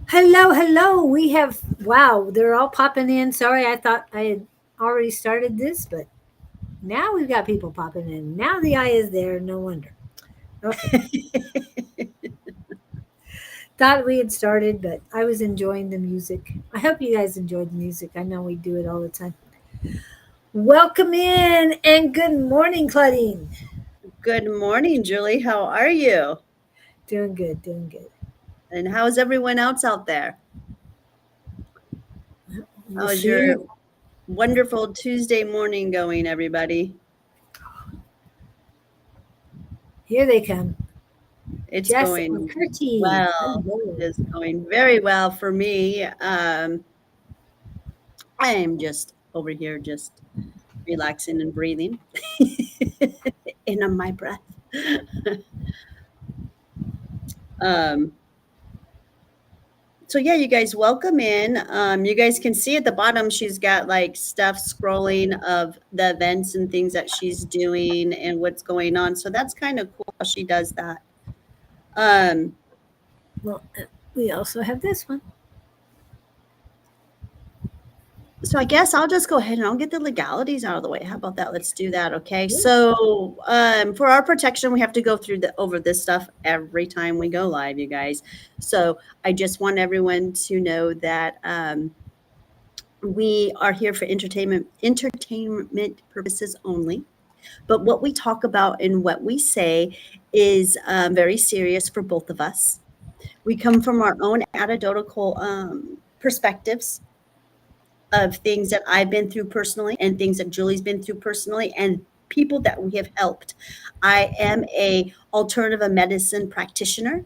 Hello, hello. We have, wow, they're all popping in. Sorry, I thought I had already started this, but now we've got people popping in. Now the eye is there. No wonder. Okay. Thought we had started, but I was enjoying the music. I hope you guys enjoyed the music. I know we do it all the time. Welcome in and good morning, Claudine. Good morning, Julie. How are you? Doing good, doing good. And how's everyone else out there? We'll How's see. your wonderful Tuesday morning going, everybody? Here they come. It's Jess and going Curti. well. Hello. It is going very well for me. I am just over here, just relaxing and breathing in on my breath. um, so yeah, you guys welcome in. You guys can see at the bottom she's got like stuff scrolling of the events and things that she's doing and what's going on. So that's kind of cool how she does that. Um, Well, we also have this one. so I guess I'll just go ahead and I'll get the legalities out of the way. How about that? Let's do that. Okay. So for our protection, we have to go through over this stuff every time we go live, you guys. So I just want everyone to know that we are here for entertainment purposes only. But what we talk about and what we say is very serious for both of us. We come from our own anecdotal perspectives of things that I've been through personally and things that Julie's been through personally and people that we have helped. I am a alternative medicine practitioner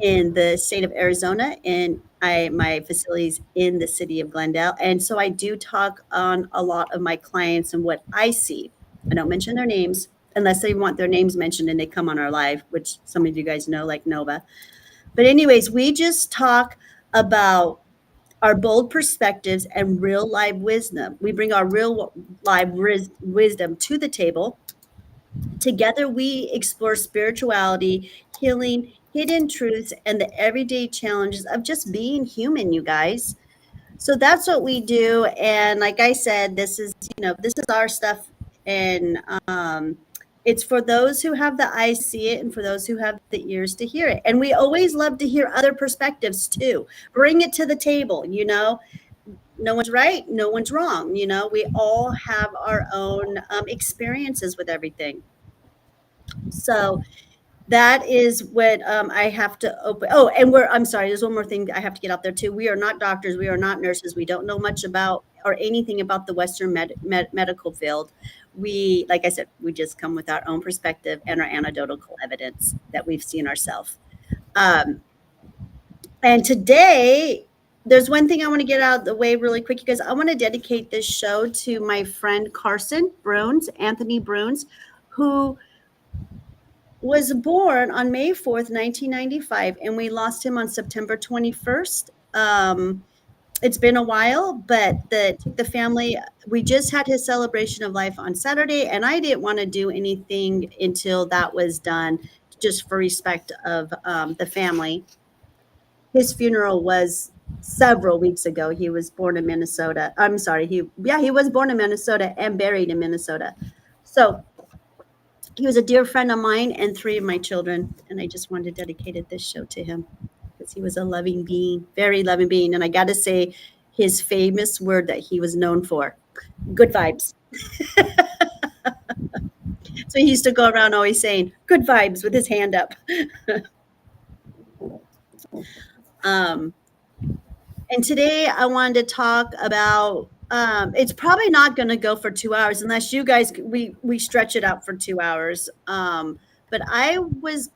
in the state of Arizona, and my facilities in the city of Glendale. And so I do talk on a lot of my clients and what I see. I don't mention their names unless they want their names mentioned and they come on our live, which some of you guys know, like Nova. But anyways, we just talk about our bold perspectives and real life wisdom. We bring our real life wisdom to the table. Together, we explore spirituality, healing, hidden truths, and the everyday challenges of just being human, you guys. So that's what we do. And like I said, this is our stuff. And it's for those who have the eyes see it and for those who have the ears to hear it. And we always love to hear other perspectives too. Bring it to the table, no one's right, no one's wrong. We all have our own experiences with everything. So that is what I have to open. Oh, and I'm sorry, there's one more thing I have to get out there too. We are not doctors, we are not nurses. We don't know much about or anything about the Western medical field. Like I said, we just come with our own perspective and our anecdotal evidence that we've seen ourselves. Um, and today, there's one thing I want to get out of the way really quick because I want to dedicate this show to my friend Anthony Bruns, who was born on May 4th, 1995, and we lost him on September 21st. It's been a while, but the family, we just had his celebration of life on Saturday, and I didn't want to do anything until that was done, just for respect of the family. His funeral was several weeks ago. He was born in Minnesota. I'm sorry. He was born in Minnesota and buried in Minnesota. So he was a dear friend of mine and three of my children. And I just wanted to dedicate this show to him because he was a loving being, very loving being. And I got to say his famous word that he was known for, good vibes. So he used to go around always saying good vibes with his hand up. um, And today I wanted to talk about it's probably not going to go for 2 hours unless you guys we stretch it out for 2 hours. But I was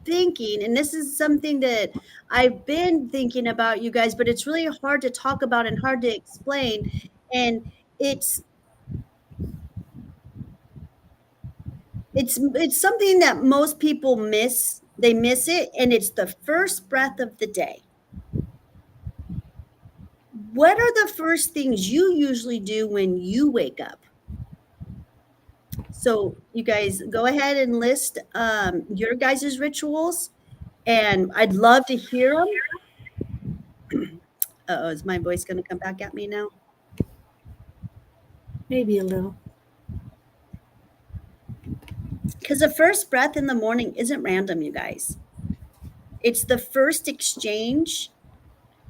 thinking, and this is something that I've been thinking about, you guys, but it's really hard to talk about and hard to explain. And it's it's something that most people miss. They miss it, and it's the first breath of the day. What are the first things you usually do when you wake up? So you guys go ahead and list your guys' rituals, and I'd love to hear them. Uh-oh, is my voice going to come back at me now? Maybe a little. Because the first breath in the morning isn't random, you guys. It's the first exchange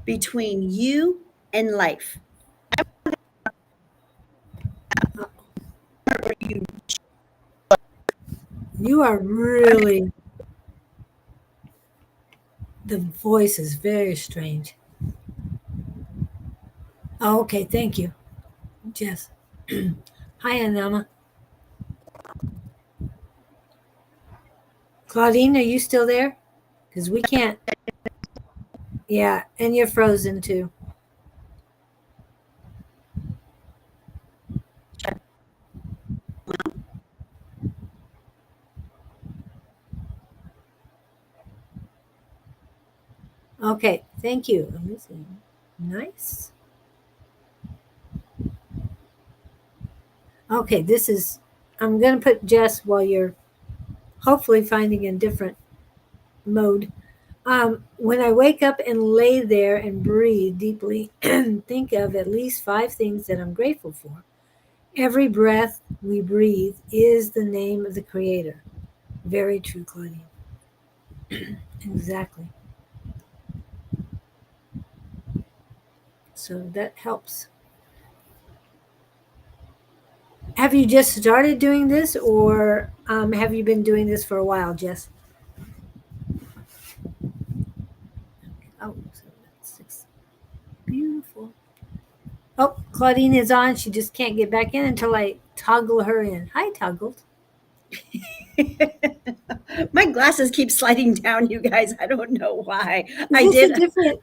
between you and life. You are really, the voice is very strange. Oh, okay. Thank you, Jess. Hi, Anama. Claudine, are you still there? Because we can't. Yeah, and you're frozen too. Okay, thank you. Let me see. Nice. Okay, this is. I'm going to put Jess while you're hopefully finding a different mode. When I wake up and lay there and breathe deeply, think of at least 5 things that I'm grateful for. Every breath we breathe is the name of the Creator. Very true, Claudia. Exactly. So that helps. Have you just started doing this, or have you been doing this for a while, Jess? Oh, so that's 6. Beautiful. Oh, Claudine is on. She just can't get back in until I toggle her in. Hi, toggled. My glasses keep sliding down, you guys. I don't know why. Is I this a did.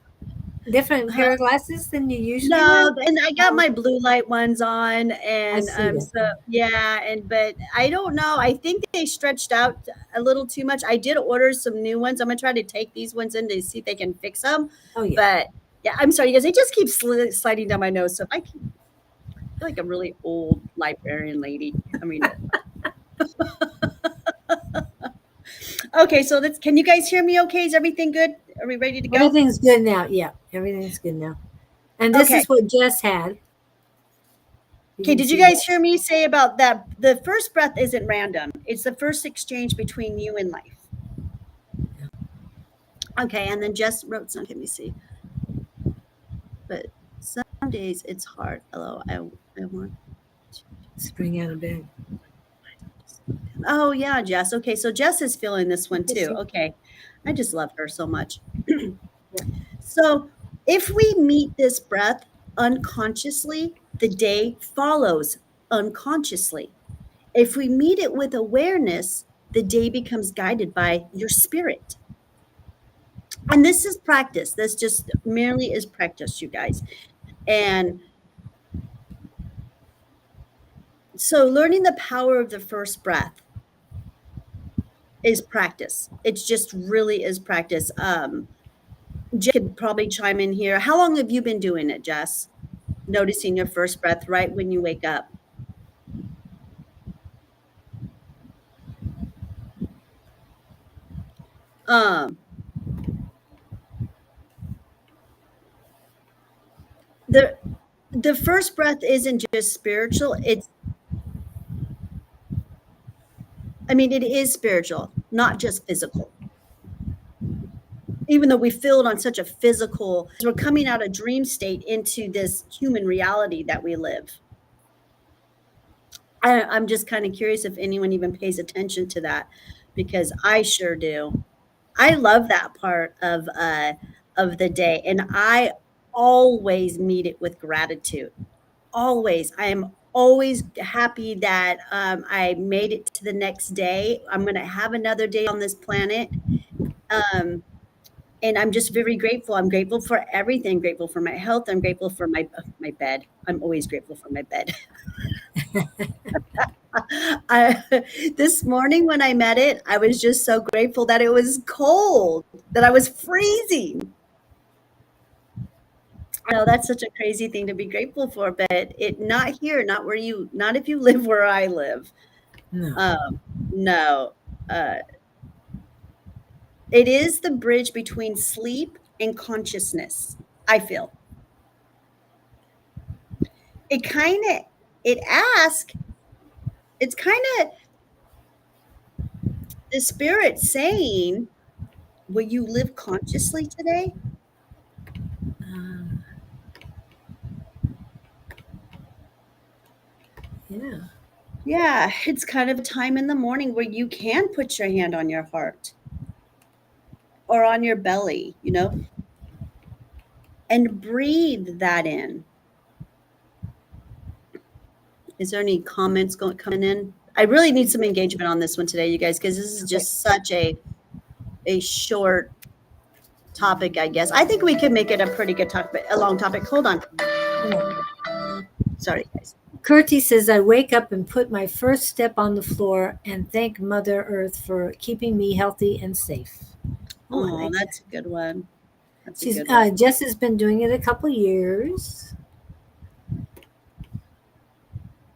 different pair of glasses than you usually wear? No, and I got Oh, my blue light ones on, I and see that. so yeah, and but I don't know. I think they stretched out a little too much. I did order some new ones. I'm gonna try to take these ones in to see if they can fix them. Oh yeah. But yeah, I'm sorry, you guys. They just keep sliding down my nose. So I feel like a really old librarian lady. I mean, okay. So let's. Can you guys hear me? Okay, is everything good? Are we ready to go? Everything's good now. Yeah, everything's good now. And this Okay. is what Jess had. You Okay, can did you see that. guys hear me say about that? The first breath isn't random. It's the first exchange between you and life. Okay, and then Jess wrote some. Let me see. But some days it's hard. Hello, I want. Spring out of bed. Oh yeah, Jess. Okay, so Jess is feeling this one too. Kissing. Okay, I just love her so much. Yeah. So if we meet this breath unconsciously, the day follows unconsciously. If we meet it with awareness, the day becomes guided by your spirit. And this is practice. This just merely is practice, you guys. And so learning the power of the first breath is practice. It's just really is practice. Jess could probably chime in here. How long have you been doing it, Jess? Noticing your first breath right when you wake up. Um, the the first breath isn't just spiritual. It is spiritual, not just physical. Even though we feel it on such a physical, we're coming out of dream state into this human reality that we live. I'm just kind of curious if anyone even pays attention to that, because I sure do. I love that part of the day, and I always meet it with gratitude. Always, I am always happy that I made it to the next day. I'm going to have another day on this planet. Um, and I'm just very grateful. I'm grateful for everything. Grateful for my health. I'm grateful for my bed. I'm always grateful for my bed. I, this morning when I met it, I was just so grateful that it was cold, that I was freezing. I know that's such a crazy thing to be grateful for, but it not here, not where you, not if you live where I live. No. No, uh, it is the bridge between sleep and consciousness. I feel. it kind of it asks, it's kind of the spirit saying, will you live consciously today? Uh, yeah. Yeah, it's kind of a time in the morning where you can put your hand on your heart or on your belly, and breathe that in. Is there any comments coming in? I really need some engagement on this one today, you guys, because this is Okay. just such a short topic, I guess. I think we could make it a pretty good topic, a long topic. Hold on. Sorry, guys. Curti says, I wake up and put my first step on the floor and thank Mother Earth for keeping me healthy and safe. Oh, I Oh, like that's that. a good one. That's a She's good one. Jess has been doing it a couple years.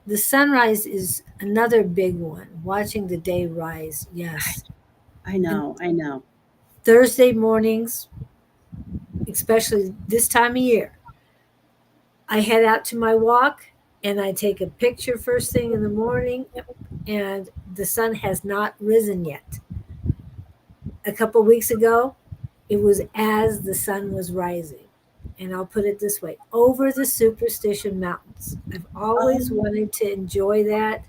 The sunrise is another big one. Watching the day rise, yes. I And know, I know. Thursday mornings, especially this time of year, I head out to my walk and I take a picture first thing in the morning, and the sun has not risen yet. A couple weeks ago, it was as the sun was rising. And I'll put it this way, over the Superstition Mountains. I've always Um, wanted to enjoy that.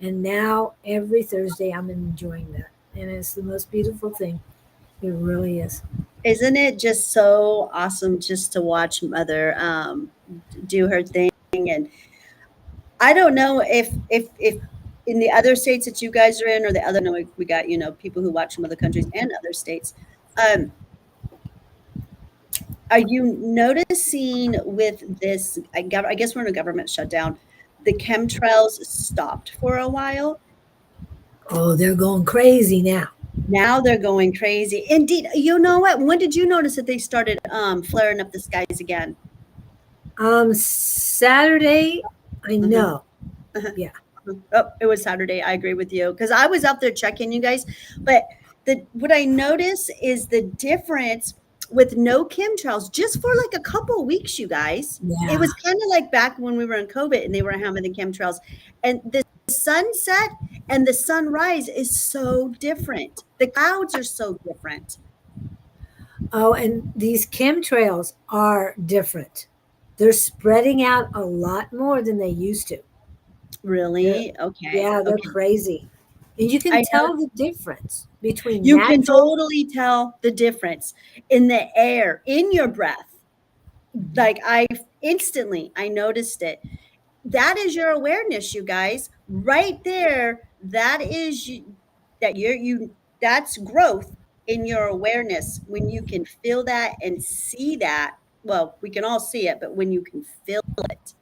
And now every Thursday I'm enjoying that. And it's the most beautiful thing. It really is. isn't it just so awesome just to watch Mother do her thing? And I don't know if in the other states that you guys are in, or the other, no, we got people who watch from other countries and other states. Um, are you noticing with this? I guess we're in a government shutdown. The chemtrails stopped for a while. Oh, they're going crazy now. Now they're going crazy. Indeed, you know what? When did you notice that they started flaring up the skies again? Saturday, I Uh-huh, know. uh-huh. Yeah. Oh, it was Saturday. I agree with you because I was out there checking you guys. But what I notice is the difference with no chemtrails just for like a couple weeks, you guys. It Yeah. was kind of like back when we were in COVID and they were having the chemtrails. And the sunset and the sunrise is so different. The clouds are so different. Oh, and these chemtrails are different. They're spreading out a lot more than they used to. They're, Really? Okay. yeah, they're Okay. crazy. And you can I know tell the difference between you can natural. totally tell the difference in the air, in your breath. Like I noticed it. That is your awareness, you guys. Right there, that is that that's growth in your awareness when you can feel that and see that. Well, we can all see it, but when you can feel it.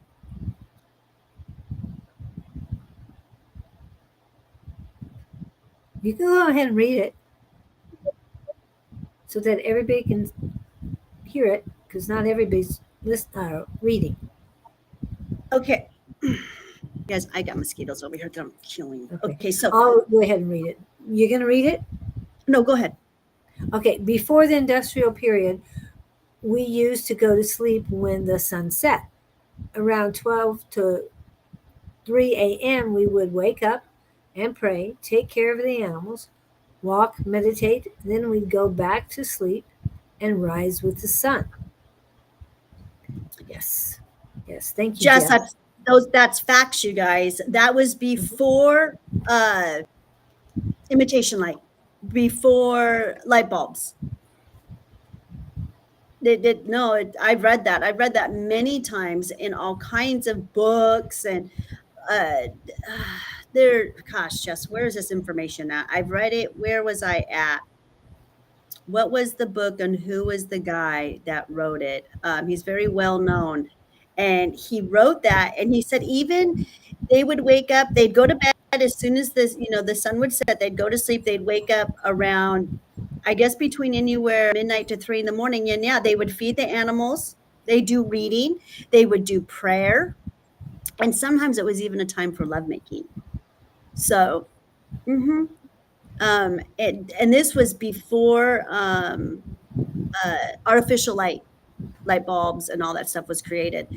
You can go ahead and read it so that everybody can hear it because not everybody's reading. Okay. Guys, I got mosquitoes over here that I'm killing. Okay. Okay, so I'll go ahead and read it. You're going to read it? no, go ahead. Okay. Before the industrial period, we used to go to sleep when the sun set. Around 12 to 3 a.m., we would wake up and pray, take care of the animals, walk, meditate, then we'd go back to sleep and rise with the sun. Yes. Yes. Thank you, Jess, Jeff. that's facts, you guys. That was before imitation light, before light bulbs. They did no, I've read that. I've read that many times in all kinds of books and uh there gosh, Jess, where is this information at? I've read it. Where was I at? What was the book and who was the guy that wrote it? He's very well known. And he wrote that and he said even they would wake up, they'd go to bed as soon as the sun would set, they'd go to sleep, they'd wake up around, I guess between anywhere midnight to 3 in the morning. And yeah, they would feed the animals, they do reading, they would do prayer, and sometimes it was even a time for lovemaking. So and this was before artificial light bulbs and all that stuff was created.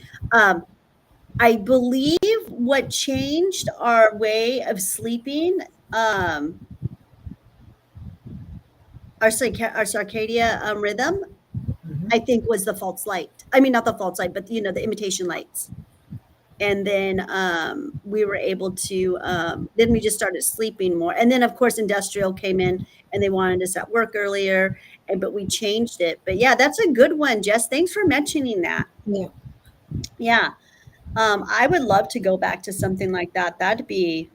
I believe what changed our way of sleeping, our circadia rhythm, Mhm. I think was the false light. I mean, not the false light, but the imitation lights. And then we were able to. Then we just started sleeping more. And then, of course, industrial came in, and they wanted us at work earlier. And but we changed it. But yeah, that's a good one, Jess. Thanks for mentioning that. Yeah. Yeah, I would love to go back to something like that. That'd be.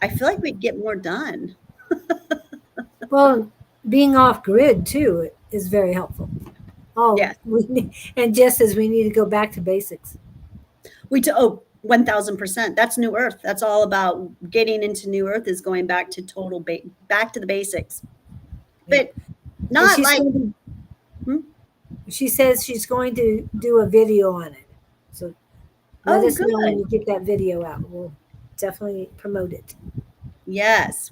I feel like we'd get more done. Well, being off grid too is very helpful. Oh, Yes. and just as we need to go back to basics. Oh, 1000%. That's new earth. That's all about getting into new earth is going back to back to the basics. Yeah. But And not like hmm? she says she's going to do a video on it. So let Oh, us know when good. you get that video out. We'll definitely promote it. Yes,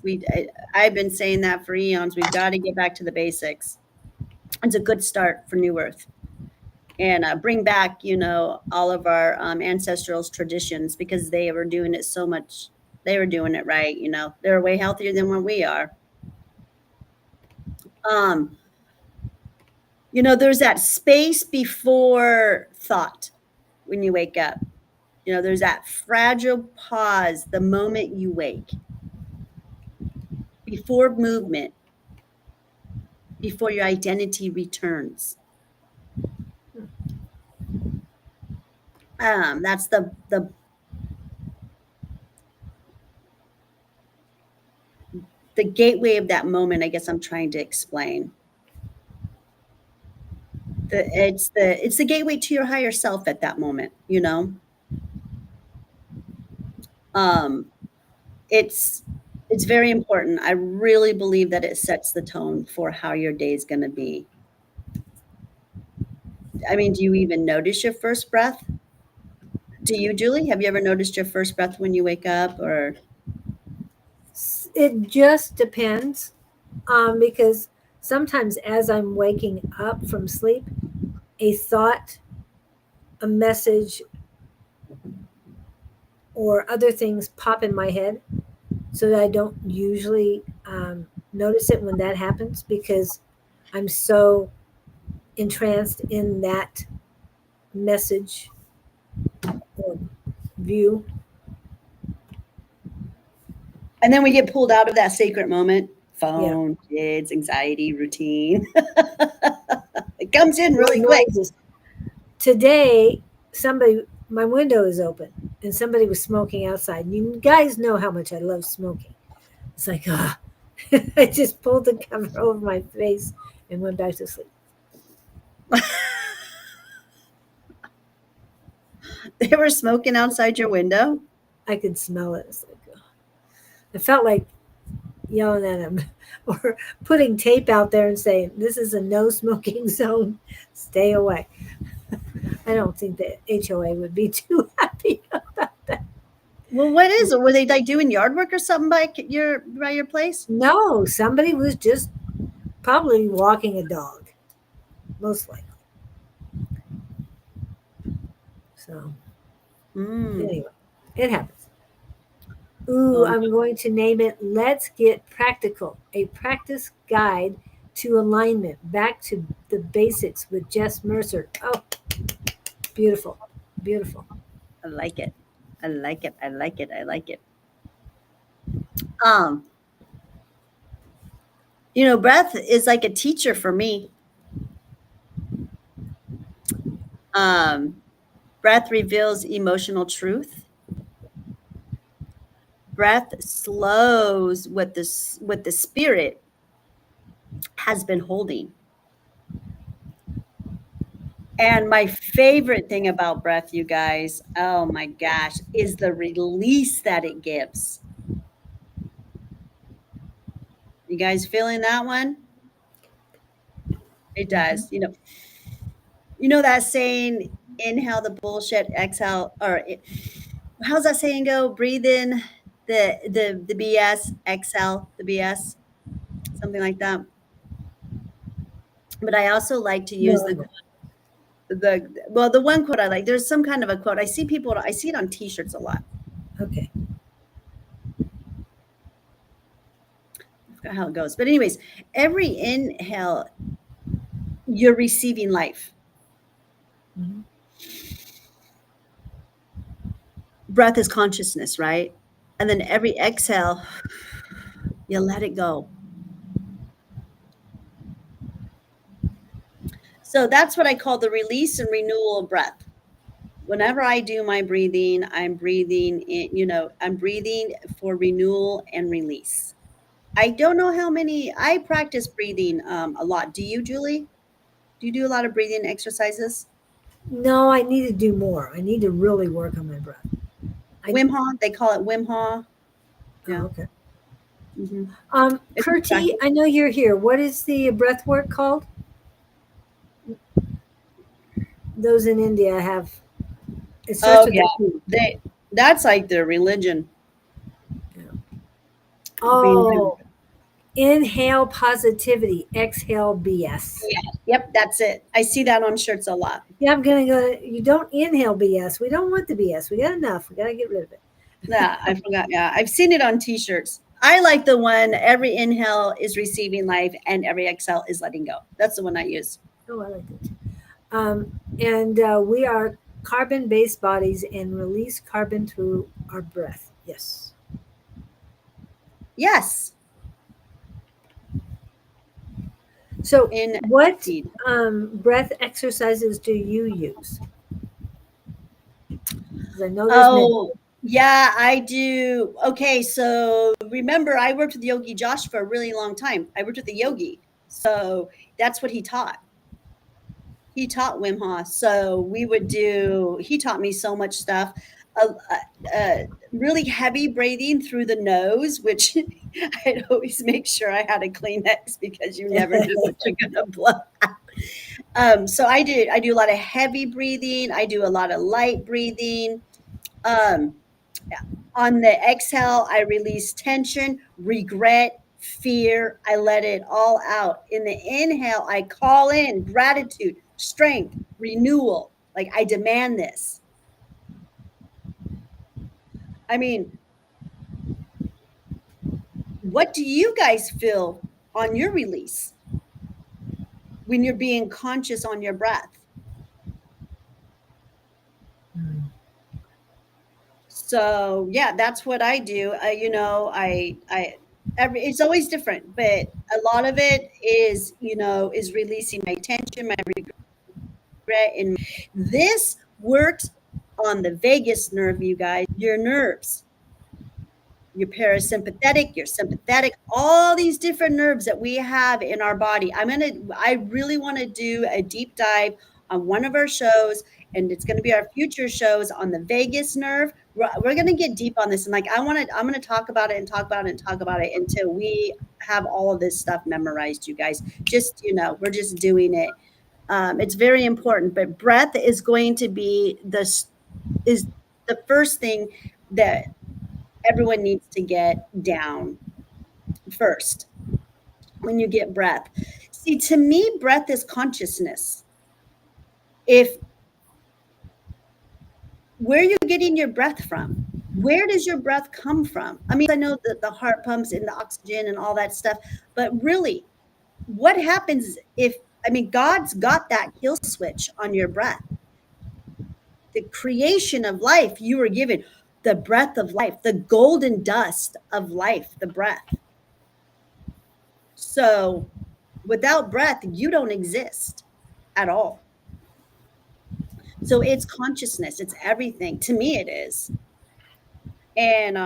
I've been saying that for eons. We've got to get back to the basics. It's a good start for new earth. And bring back, all of our ancestral traditions because they were doing it so much. They were doing it right. They're way healthier than what we are. Um, there's that space before thought when you wake up. There's that fragile pause the moment you wake, before movement, before your identity returns. That's the gateway of that moment. I guess I'm trying to explain. It's the gateway to your higher self at that moment. Um, it's very important. I really believe that it sets the tone for how your day is going to be. I mean, do you even notice your first breath? Do you, Julie? Have you ever noticed your first breath when you wake up? Or It just depends because sometimes as I'm waking up from sleep, a thought, a message, or other things pop in my head so that I don't usually notice it when that happens because I'm so entranced in that message or view. and then we get pulled out of that sacred moment. Yeah. Phone, kids, anxiety, routine. It comes in Or really quick. noises. Today, my window is open and somebody was smoking outside. You guys know how much I love smoking. It's like, ah, I just pulled the cover over my face and went back to sleep. They were smoking outside your window. I could smell it. It's like, oh. I felt like yelling at him or putting tape out there and saying, this is a no smoking zone. Stay away. I don't think the HOA would be too happy about that. Well, what is it? Were they like doing yard work or something by your place? No, somebody was just probably walking a dog, most likely. So, Mm. anyway, it happens. Ooh, Oh, I'm going to name it Let's Get Practical, a practice guide to alignment, back to the basics with Jess Mercer. Oh, beautiful. Beautiful. I like it. I like it. I like it. I like it. Um, breath is like a teacher for me. Um, Breath reveals emotional truth. Breath slows what the spirit has been holding. And my favorite thing about breath, you guys, oh my gosh, is the release that it gives. You guys feeling that one? It Mhm. does. You know that saying, inhale the bullshit, exhale, how's that saying go? Breathe in the BS, exhale the BS, something like that. But I also like to use No, the no. The one quote I like, there's some kind of a quote. I see it on t-shirts a lot. Okay. I forgot how it goes. But anyways, every inhale, you're receiving life. Mm-hmm. Breath is consciousness, right? And then every exhale, you let it go. So that's what I call the release and renewal of breath. Whenever I do my breathing, I'm breathing in, I'm breathing for renewal and release. I don't know how many, I practice breathing a lot. Do you, Julie? Do you do a lot of breathing exercises? No, I need to do more. I need to really work on my breath. Wim Hof, they call it Wim Hof. Oh, Yeah. okay. Mm-hmm. Kirti, I know you're here. What is the breath work called? Those in India have. It starts Oh with yeah, a P. that's like their religion. Yeah. Being, Oh, inhale positivity, exhale BS. yeah. Yep, that's it. I see that on shirts a lot. Yeah, I'm gonna go. You don't inhale BS. We don't want the BS. We got enough. We gotta get rid of it. Yeah, I forgot. Yeah, I've seen it on t-shirts. I like the one every inhale is receiving life and every exhale is letting go. That's the one I use. Oh, I like that. And we are carbon-based bodies and release carbon through our breath. Yes. Yes. So, what Indeed. breath exercises do you use? Because I know there's many. Oh, yeah, I do. Okay, so remember, I worked with Yogi Josh for a really long time. I worked with a yogi. So that's what he taught. He taught Wim Hof. So he taught me so much stuff. Really heavy breathing through the nose, which I'd always make sure I had a Kleenex because you never know what you're gonna blow out. So I do a lot of heavy breathing. I do a lot of light breathing. Um, on the exhale, I release tension, regret, fear. I let it all out. In the inhale, I call in gratitude, strength, renewal. Like I demand this. I mean, what do you guys feel on your release when you're being conscious on your breath? So yeah, that's what I do. It's always different, but a lot of it is releasing my tension, my regret, and this works on the vagus nerve, you guys, your nerves, your parasympathetic, your sympathetic, all these different nerves that we have in our body. I really want to do a deep dive on one of our shows, and it's going to be our future shows on the vagus nerve. We're going to get deep on this, and I'm going to talk about it and talk about it and talk about it until we have all of this stuff memorized, you guys. We're just doing it. It's very important, but breath is going to be is the first thing that everyone needs to get down first when you get breath. See, to me, breath is consciousness. If where you're getting your breath from, where does your breath come from? I mean, I know that the heart pumps in the oxygen and all that stuff, but really, what happens God's got that kill switch on your breath. The creation of life you were given, the breath of life, the golden dust of life, the breath. So without breath, you don't exist at all. So it's consciousness, it's everything. To me, it is. And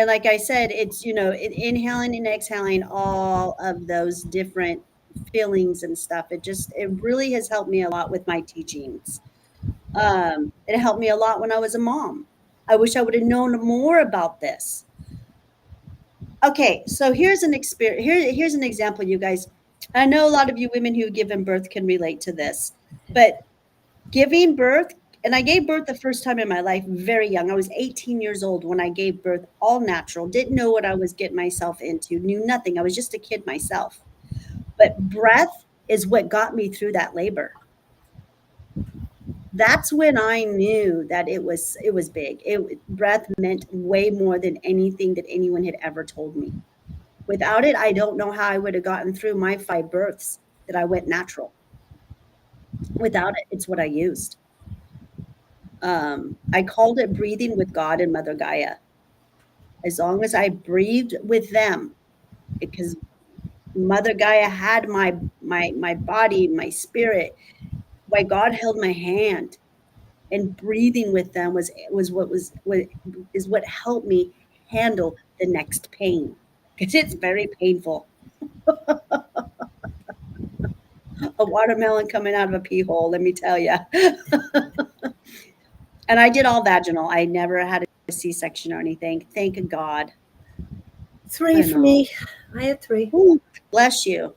like I said, it's inhaling and exhaling all of those different feelings and stuff. It really has helped me a lot with my teachings. It helped me a lot when I was a mom. I wish I would have known more about this. Okay, so here's an experience. Here's an example, you guys. I know a lot of you women who have given birth can relate to this, but giving birth, and I gave birth the first time in my life very young. I was 18 years old when I gave birth, all natural, didn't know what I was getting myself into, knew nothing. I was just a kid myself. But breath is what got me through that labor. That's when I knew that it was big. Breath meant way more than anything that anyone had ever told me. Without it, I don't know how I would have gotten through my 5 births that I went natural. Without it, it's what I used. I called it breathing with God and Mother Gaia. As long as I breathed with them, because Mother Gaia had my body, my spirit. Why God held my hand, and breathing with them what is what helped me handle the next pain, because it's very painful. A watermelon coming out of a pee hole, let me tell you. And I did all vaginal. I never had a C-section or anything. Thank God. 3 I for know. me. I had 3. Ooh, bless you.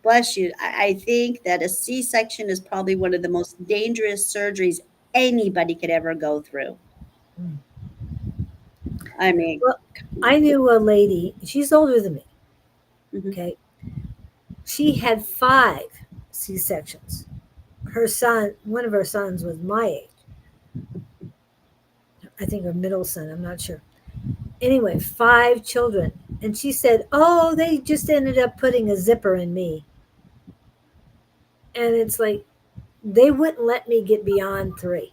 Bless you. I think that a C-section is probably one of the most dangerous surgeries anybody could ever go through. Mm. I mean, Well, I knew a lady, she's older than me. mhm. Okay. She had 5 C sections. Her son, one of her sons was my age. I think her middle son, I'm not sure. Anyway, 5 children. And she said, oh, they just ended up putting a zipper in me. And it's like, they wouldn't let me get beyond 3.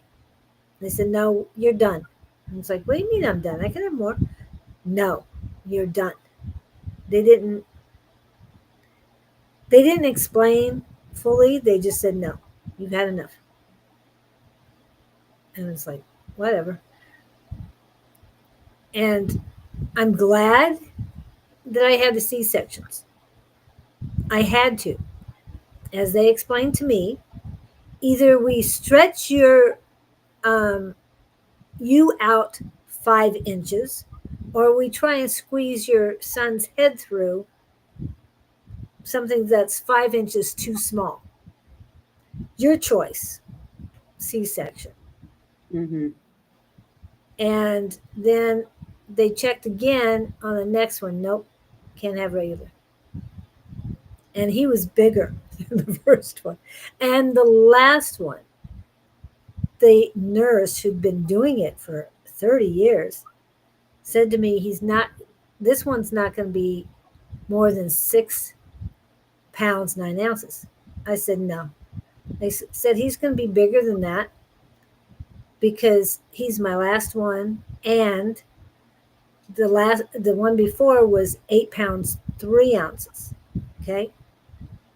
They said, no, you're done. And it's like, what do you mean I'm done? I can have more. No, you're done. They didn't they didn't explain fully. They just said, no, you've had enough. And it's like, whatever. And I'm glad that I had the C sections. I had to. As they explained to me, either we stretch um, you out 5 inches, or we try and squeeze your son's head through something that's 5 inches too small. Your choice, C section. Mhm. And then they checked again on the next one. Nope, can't have regular. And he was bigger than the first one. And the last one, the nurse who'd been doing it for 30 years said to me, this one's not going to be more than 6 pounds, 9 ounces. I said, no. They said he's going to be bigger than that because he's my last one. And the one before was 8 pounds, 3 ounces. Okay.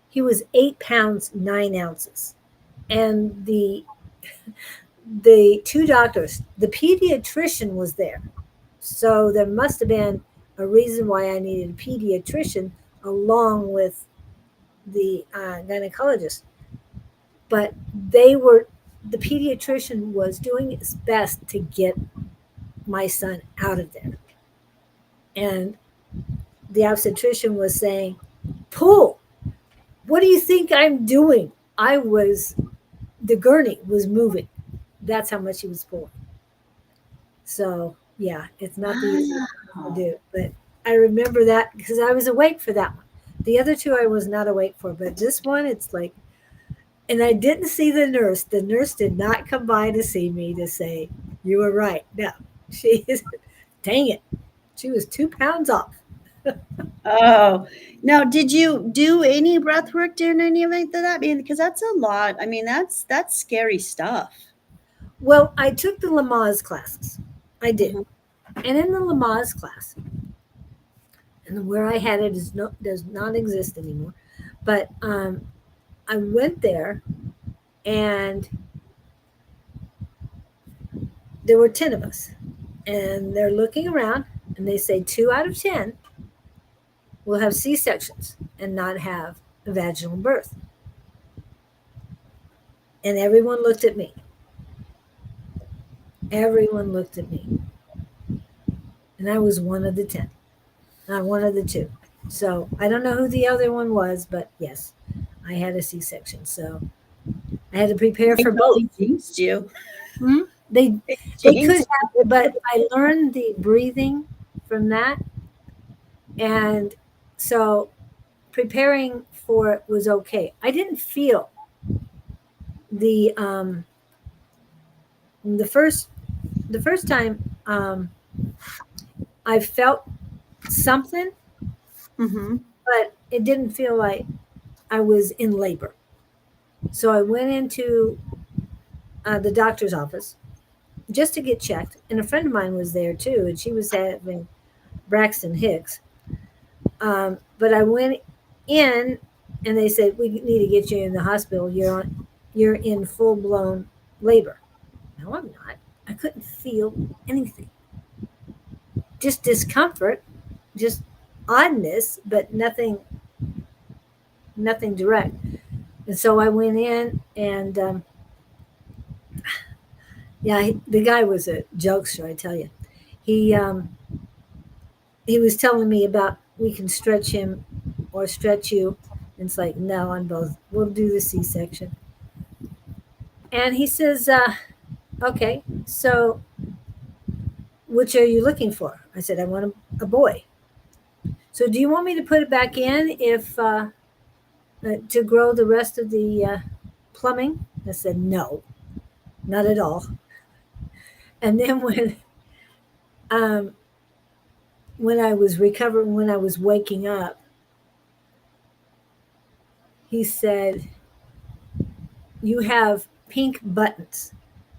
He was 8 pounds, 9 ounces. And the 2 doctors, the pediatrician was there. So there must have been a reason why I needed a pediatrician along with the gynecologist. But the pediatrician was doing his best to get my son out of there. And the obstetrician was saying, pull, what do you think I'm doing? The gurney was moving. That's how much he was pulling. So yeah, it's not the easiest thing to do. But I remember that because I was awake for that one. The other 2 I was not awake for, but this one it's like, and I didn't see the nurse. The nurse did not come by to see me to say, you were right. No, she is, dang it. She was 2 pounds off. Oh, now did you do any breath work during any of that? I mean, because that's a lot. I mean, that's scary stuff. Well, I took the Lamaze classes. I did. Mhm. And in the Lamaze class, and where I had it does not exist anymore. But I went there, and there were 10 of us, and they're looking around, and they say 2 out of 10 will have C sections and not have a vaginal birth. And everyone looked at me. Everyone looked at me, and I was one of the 10, not one of the 2. So I don't know who the other one was, but yes, I had a C section. So I had to prepare They for both. totally jinxed you. They They they could jinxed have, but I learned the breathing from that, and so preparing for it was okay. I didn't feel the the first the first time I felt something, Mm-hmm. but it didn't feel like I was in labor. So I went into the doctor's office just to get checked, and a friend of mine was there too, and she was having Braxton Hicks. But I went in, and they said we need to get you in the hospital. You're in full blown labor. No, I'm not. I couldn't feel anything. Just discomfort, just oddness, but nothing direct. And so I went in, and yeah, the guy was a jokester. I tell you, he he was telling me about we can stretch him or stretch you. And it's like no, on both. We'll do the C-section. And he says, "Okay, so which are you looking for?" I said, "I want a boy." So do you want me to put it back in if to grow the rest of the plumbing? I said, "No, not at all." And then um, when I was recovering, when I was waking up, he said, "You have pink buttons."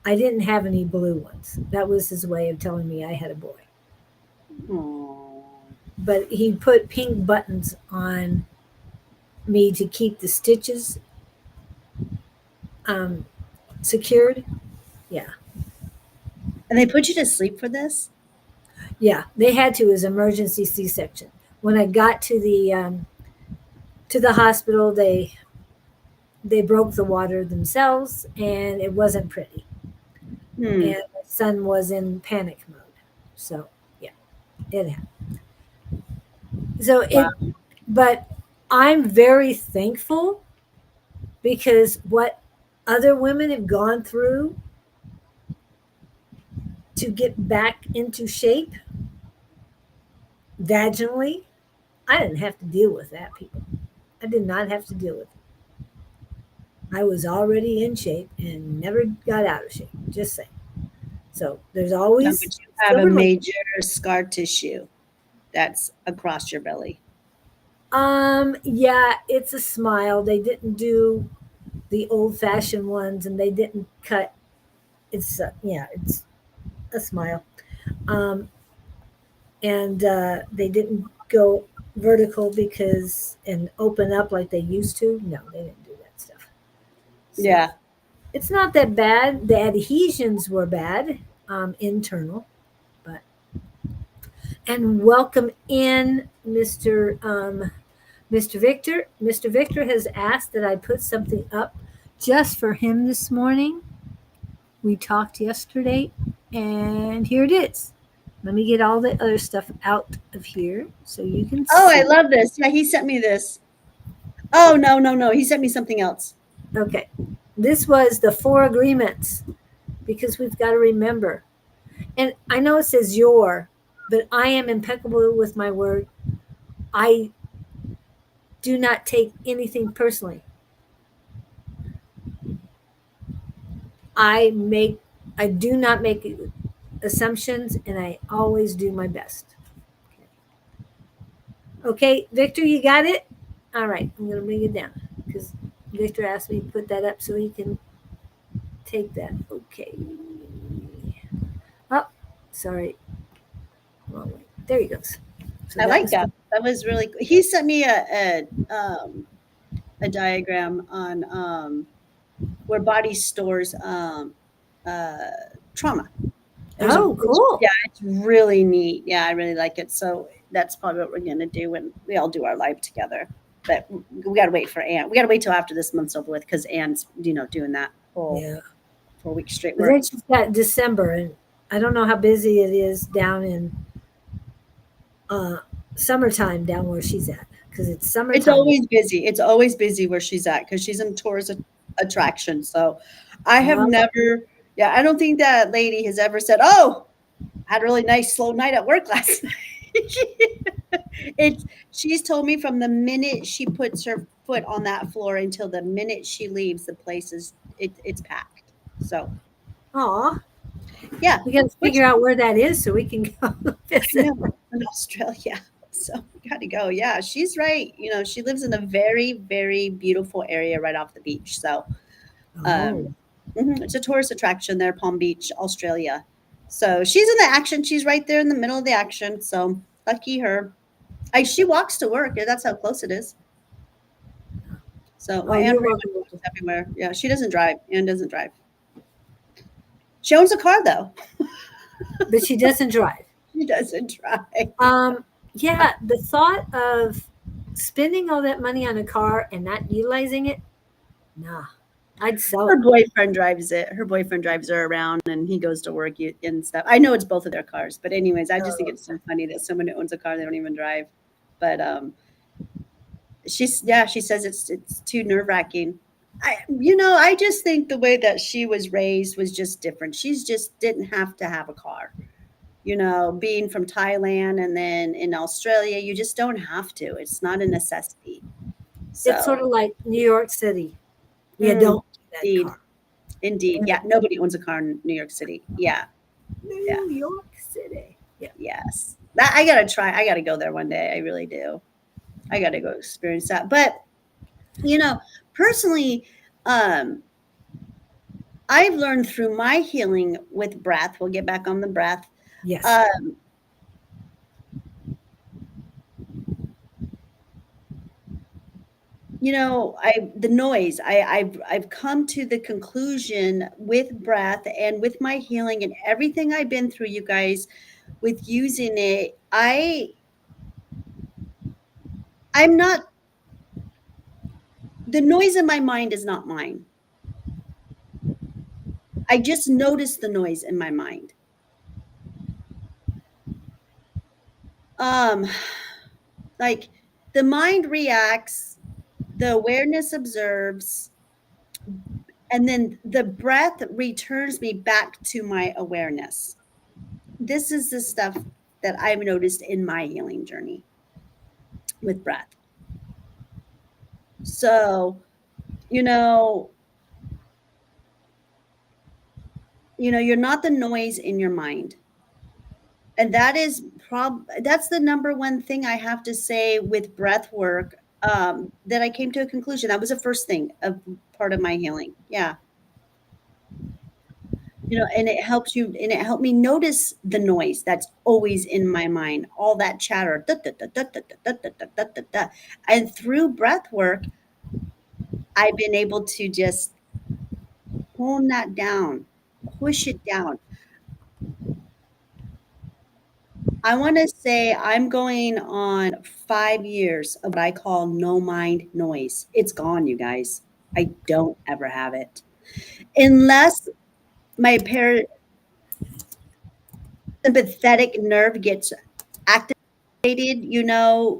I didn't have any blue ones. That was his way of telling me I had a boy. Oh. But he put pink buttons on me to keep the stitches um, secured. Yeah, And they put you to sleep for this? yeah. They had to as emergency C-section. When I got to the hospital, they broke the water themselves, and it wasn't pretty. Hmm. And my son was in panic mode. So yeah, it happened. So Wow. but I'm very thankful because what other women have gone through to get back into shape vaginally, I didn't have to deal with that, people. I did not have to deal with it. I was already in shape and never got out of shape. Just saying. So there's No, always but you have a silver lining. major scar tissue that's across your belly. Yeah, it's a smile. They didn't do the old fashioned ones, and they didn't cut. It's yeah, it's a smile. Um, and they didn't go vertical because and open up like they used to. No, they didn't do that stuff. So Yeah. it's not that bad. The adhesions were bad, internal, but and welcome in, Mr. Victor. Mr. Victor has asked that I put something up just for him this morning. We talked yesterday, and here it is. Let me get all the other stuff out of here so you can Oh, I see. love this. Yeah, he sent me this. Oh, no, no, no. He sent me something else. Okay. This was the four agreements because we've got to remember. And I know it says your, but I am impeccable with my word. I do not take anything personally. I make I do not make assumptions, and I always do my best. Okay, Victor, you got it? All right, I'm going to bring it down because Victor asked me to put that up so he can take that. Okay. Oh, sorry. Wrong way. There he goes. So I that like was that. That was really cool. He sent me a diagram on where body stores uh, trauma. There's a oh, cool. yeah, it's really neat. Yeah, I really like it. So that's probably what we're gonna do when we all do our live together. But we gotta wait for Ann. We gotta wait till after this month's over with because Ann's doing that whole Yeah. 4 week straight But work. then she's got December, and I don't know how busy it is down in uh, summertime down where she's at because it's It's summertime. always busy. It's always busy where she's at because she's in tourist attraction. So I have Uh, never, yeah, I don't think that lady has ever said, "Oh, I had a really nice slow night at work last night." It's she's told me from the minute she puts her foot on that floor until the minute she leaves, the place is it's packed. So Aw, yeah, we got to which figure out where that is so we can go I visit. know in Australia. So we got to go. Yeah, she's right. She lives in a very, very beautiful area right off the beach. So Oh, um, it's a tourist attraction there, Palm Beach, Australia. So she's in the action. She's right there in the middle of the action. So lucky her. She walks to work. Yeah, that's how close it is. So oh, Anne you're pretty welcome. much goes everywhere. Yeah, she doesn't drive. Anne doesn't drive. She owns a car though. But she doesn't drive. She doesn't drive. Um, yeah, the thought of spending all that money on a car and not utilizing it, nah, I'd sell Her it. boyfriend drives it. Her boyfriend drives her around, and he goes to work and stuff. I know it's both of their cars, but anyways, I just think Oh, it's so funny that someone who owns a car they don't even drive. But yeah, she says it's too nerve wracking. I just think the way that she was raised was just different. She's just didn't have to have a car. Being from Thailand and then in Australia, you just don't have to. It's not a necessity. it's sort So, of like New York City. You mm, don't need that indeed, car. indeed, And yeah. Nobody owns a car in New York City. Yeah, yeah, New York City. Yeah. yes. That I gotta try. I gotta go there one day. I really do. I gotta go experience that. But you know, personally, um, I've learned through my healing with breath. We'll get back on the breath. Yes. Um, the noise. I've come to the conclusion with breath and with my healing and everything I've been through, you guys, with using it. I'm not the noise in my mind is not mine. I just notice the noise in my mind. Um, like the mind reacts, the awareness observes, and then the breath returns me back to my awareness. This is the stuff that I've noticed in my healing journey with breath. So, you know, you're not the noise in your mind. And that's the number one thing I have to say with breath work, that I came to a conclusion. That was the first thing of part of my healing. Yeah. And it helps you and it helped me notice the noise that's always in my mind, all that chatter. Da, da, da, da, da, da, da, da, da, da, da. And through breath work, I've been able to just tone that down, push it down. I want to say I'm going on 5 years of what I call no mind noise. It's gone, you guys. I don't ever have it. Unless my parasympathetic nerve gets activated,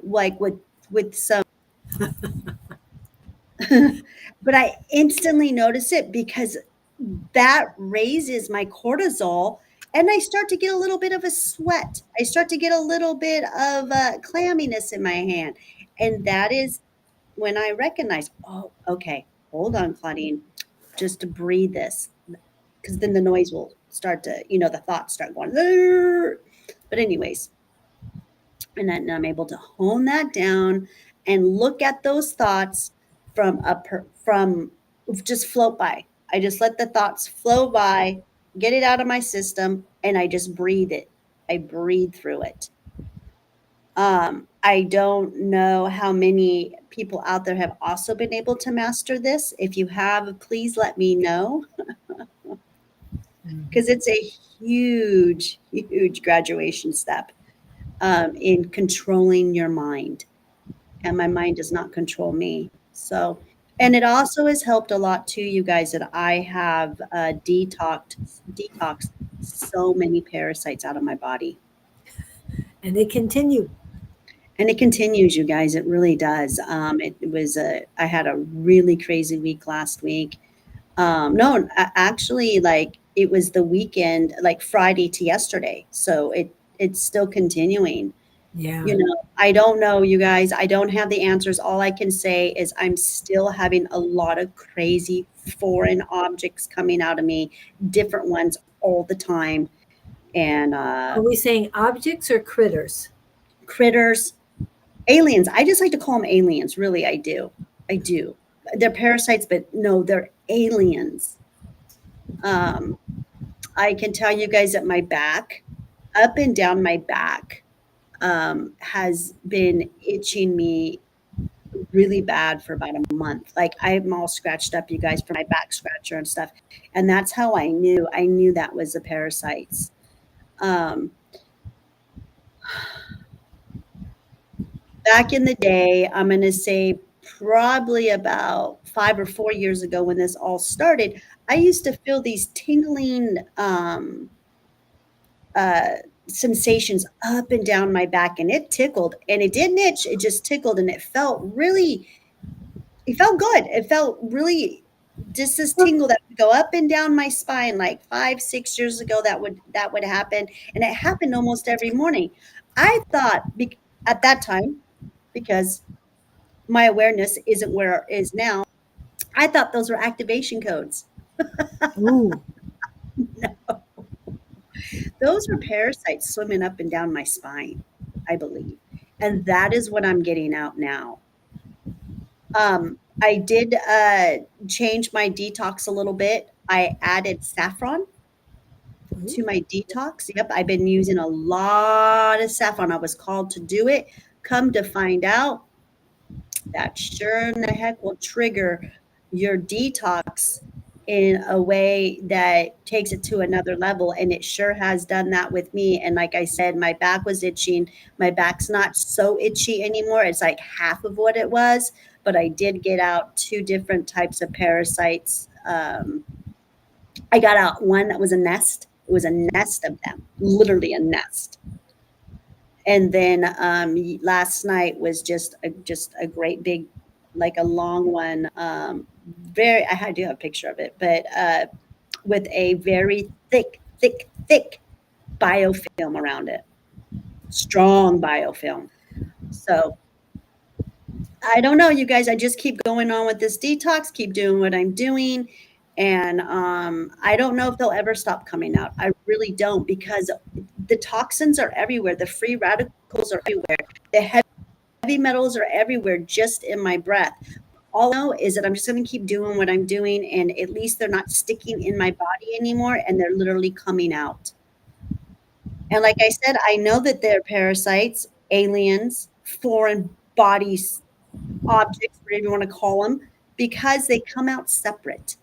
like with some but I instantly notice it because that raises my cortisol and I start to get a little bit of a sweat. I start to get a little bit of clamminess in my hand. And that is when I recognize, oh, okay, hold on, Claudine, just to breathe this. Because then the noise will start to, the thoughts start going. "Arr!" But, anyways, and then I'm able to hone that down and look at those thoughts from just float by. I just let the thoughts flow by, get it out of my system, and I just breathe it. I breathe through it. I don't know how many people out there have also been able to master this. If you have, please let me know because it's a huge, huge graduation step in controlling your mind. And my mind does not control me. So, and it also has helped a lot too, you guys, that I have detoxed so many parasites out of my body. And they continue. And it continues, you guys. It really does. I had a really crazy week last week. No, actually, like it was the weekend, like Friday to yesterday. So it's still continuing. Yeah. I don't know, you guys. I don't have the answers. All I can say is I'm still having a lot of crazy foreign objects coming out of me, different ones all the time. And Are we saying objects or critters? critters, aliens. I just like to call them aliens. Really, I do. I do. They're parasites, but no, they're aliens. Um, I can tell you guys that my back, up and down my back, has been itching me really bad for about a month. Like I'm all scratched up, you guys, from my back scratcher and stuff. And that's how I knew that was the parasites. Um, Back in the day, I'm going to say probably about 5 or 4 years ago when this all started, I used to feel these tingling uh, sensations up and down my back, and it tickled, and it didn't itch, it just tickled, and it felt good. It felt really just this tingle that would go up and down my spine like 5, 6 years ago. That would happen, and it happened almost every morning. I thought at that time, because my awareness isn't where it is now, I thought those were activation codes. Ooh. Those were parasites swimming up and down my spine, I believe. And that is what I'm getting out now. I did change my detox a little bit. I added saffron to my detox. Yep, I've been using a lot of saffron. I was called to do it. Come to find out, that sure in the heck will trigger your detox in a way that takes it to another level. And it sure has done that with me. And like I said, my back was itching. My back's not so itchy anymore. It's like half of what it was. But I did get out two different types of parasites. I got out one that was a nest. It was a nest of them, literally a nest. And then last night was just a great big, like a long one. Very, I do have a picture of it, but with a very thick, thick, thick biofilm around it, strong biofilm. So I don't know, you guys. I just keep going on with this detox, keep doing what I'm doing. And I don't know if they'll ever stop coming out. I really don't, because the toxins are everywhere. The free radicals are everywhere. The heavy metals are everywhere, just in my breath. All I know is that I'm just going to keep doing what I'm doing. And at least they're not sticking in my body anymore. And they're literally coming out. And like I said, I know that they're parasites, aliens, foreign bodies, objects, whatever you want to call them, because they come out separate.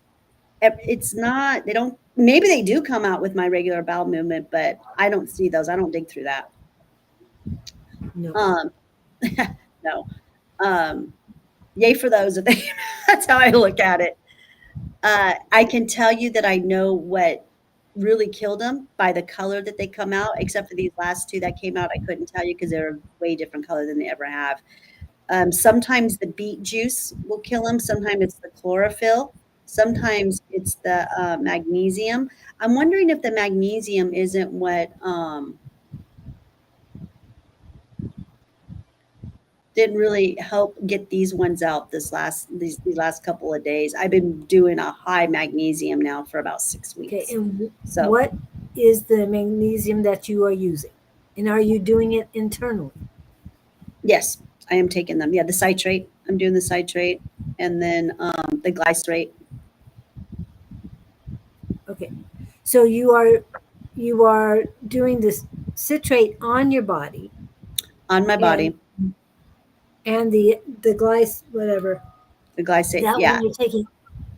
It's not, they don't, maybe they do come out with my regular bowel movement, but I don't see those. I don't dig through that. No. No. Yay for those. That's how I look at it. I can tell you that I know what really killed them by the color that they come out, except for these last two that came out. I couldn't tell you because they're a way different color than they ever have. Sometimes the beet juice will kill them. Sometimes it's the chlorophyll. Sometimes it's the magnesium. I'm wondering if the magnesium isn't what didn't really help get these ones out these last couple of days. I've been doing a high magnesium now for about 6 Okay. weeks. And So what is the magnesium that you are using? And are you doing it internally? yes, I am taking them. Yeah, the citrate. I'm doing the citrate, and then the glycerate Okay. So you are doing this citrate on your body on my and body. the glyce whatever. The glycerate, That yeah, one you're taking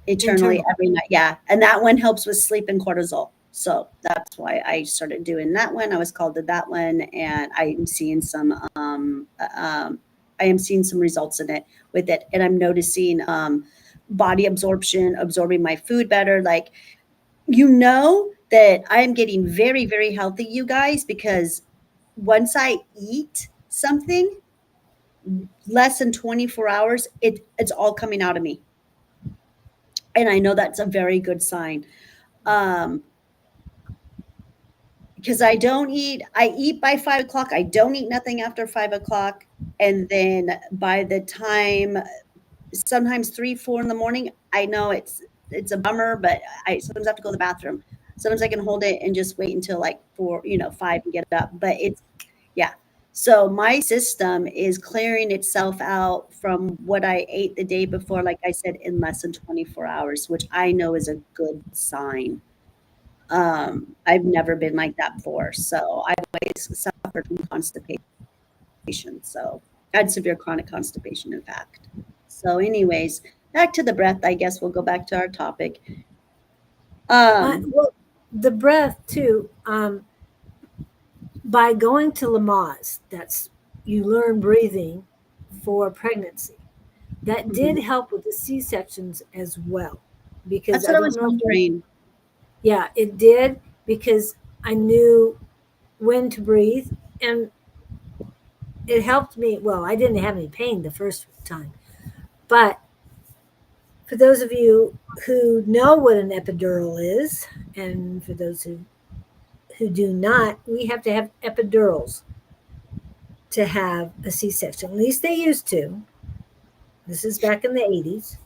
eternally internal. every night. Yeah, and that one helps with sleep and cortisol. So that's why I started doing that one. I was called to that one, and I'm seeing some. I am seeing some results in it with it, and I'm noticing body absorption, absorbing my food better. Like that I am getting very, very healthy, you guys, because once I eat something, less than 24 hours, it's all coming out of me, and I know that's a very good sign. Um, because I don't eat. I eat by 5 o'clock. I don't eat nothing after 5 o'clock, and then by the time sometimes 3, 4 in the morning, I know it's a bummer, but I sometimes have to go to the bathroom. Sometimes I can hold it and just wait until like 4, 5 and get up. But it's yeah. So my system is clearing itself out from what I ate the day before, like I said, in less than 24 hours, which I know is a good sign. I've never been like that before. So I've always suffered from constipation. So I had severe chronic constipation, in fact. So, anyways, back to the breath. I guess we'll go back to our topic. Um, Well, the breath too. By going to Lamaze, that's you learn breathing for pregnancy. That did mhm. help with the C sections as well, because That's I what I don't was know if you, wondering. yeah, it did because I knew when to breathe, and it helped me. Well, I didn't have any pain the first time, but for those of you who know what an epidural is, and for those who do not, we have to have epidurals to have a C-section. At least they used to. This is back in the 80s.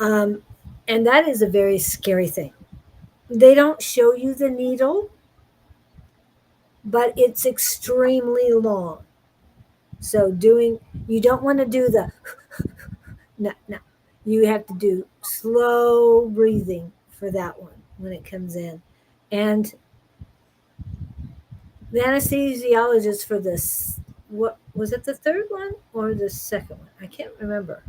Um, and that is a very scary thing. They don't show you the needle, but it's extremely long. So you don't want to do the, no, no. You have to do slow breathing for that one when it comes in. And the anesthesiologist for this, what was it, the third one or the second one? I can't remember.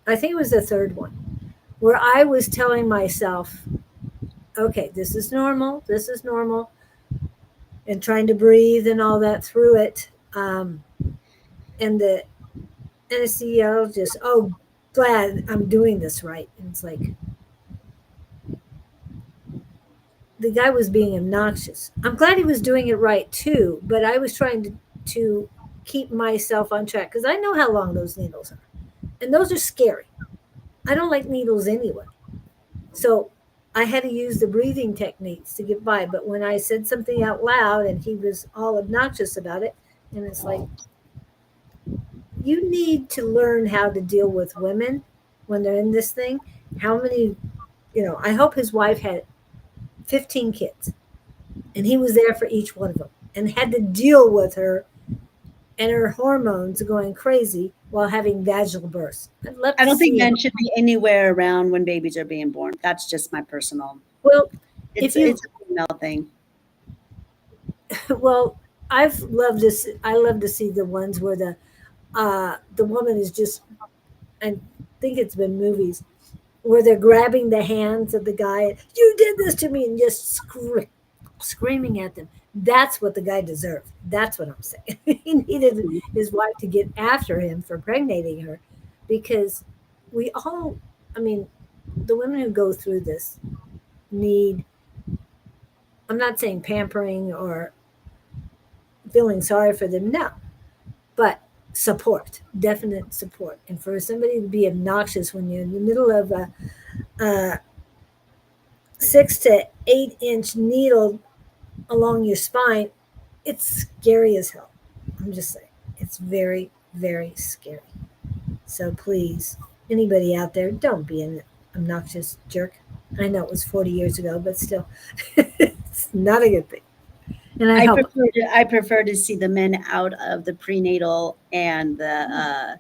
I think it was the third one, where I was telling myself, okay, this is normal, and trying to breathe and all that through it. And the anesthesiologist, oh, glad I'm doing this right. And it's like, the guy was being obnoxious. I'm glad he was doing it right too, but I was trying to keep myself on track because I know how long those needles are. And those are scary. I don't like needles anyway. So I had to use the breathing techniques to get by. But when I said something out loud and he was all obnoxious about it, and it's like, you need to learn how to deal with women when they're in this thing. How many, I hope his wife had 15 kids and he was there for each one of them and had to deal with her and her hormones going crazy while having vaginal births. I'd love I to don't think see him. men should be anywhere around when babies are being born. That's just my personal. Well, It's if you, it's a female thing. well, I've loved this. I love to see the ones where the woman is just, I think it's been movies where they're grabbing the hands of the guy. You did this to me, and just screaming at them. That's what the guy deserved. That's what I'm saying. He needed his wife to get after him for impregnating her, because we all, I mean, the women who go through this need. I'm not saying pampering or feeling sorry for them. No, but support, definite support. And for somebody to be obnoxious when you're in the middle of a 6 to 8 inch needle along your spine, it's scary as hell. I'm just saying, it's very, very scary. So please, anybody out there, don't be an obnoxious jerk. I know it was 40 years ago, but still, it's not a good thing. And I hope. I prefer to see the men out of the prenatal and the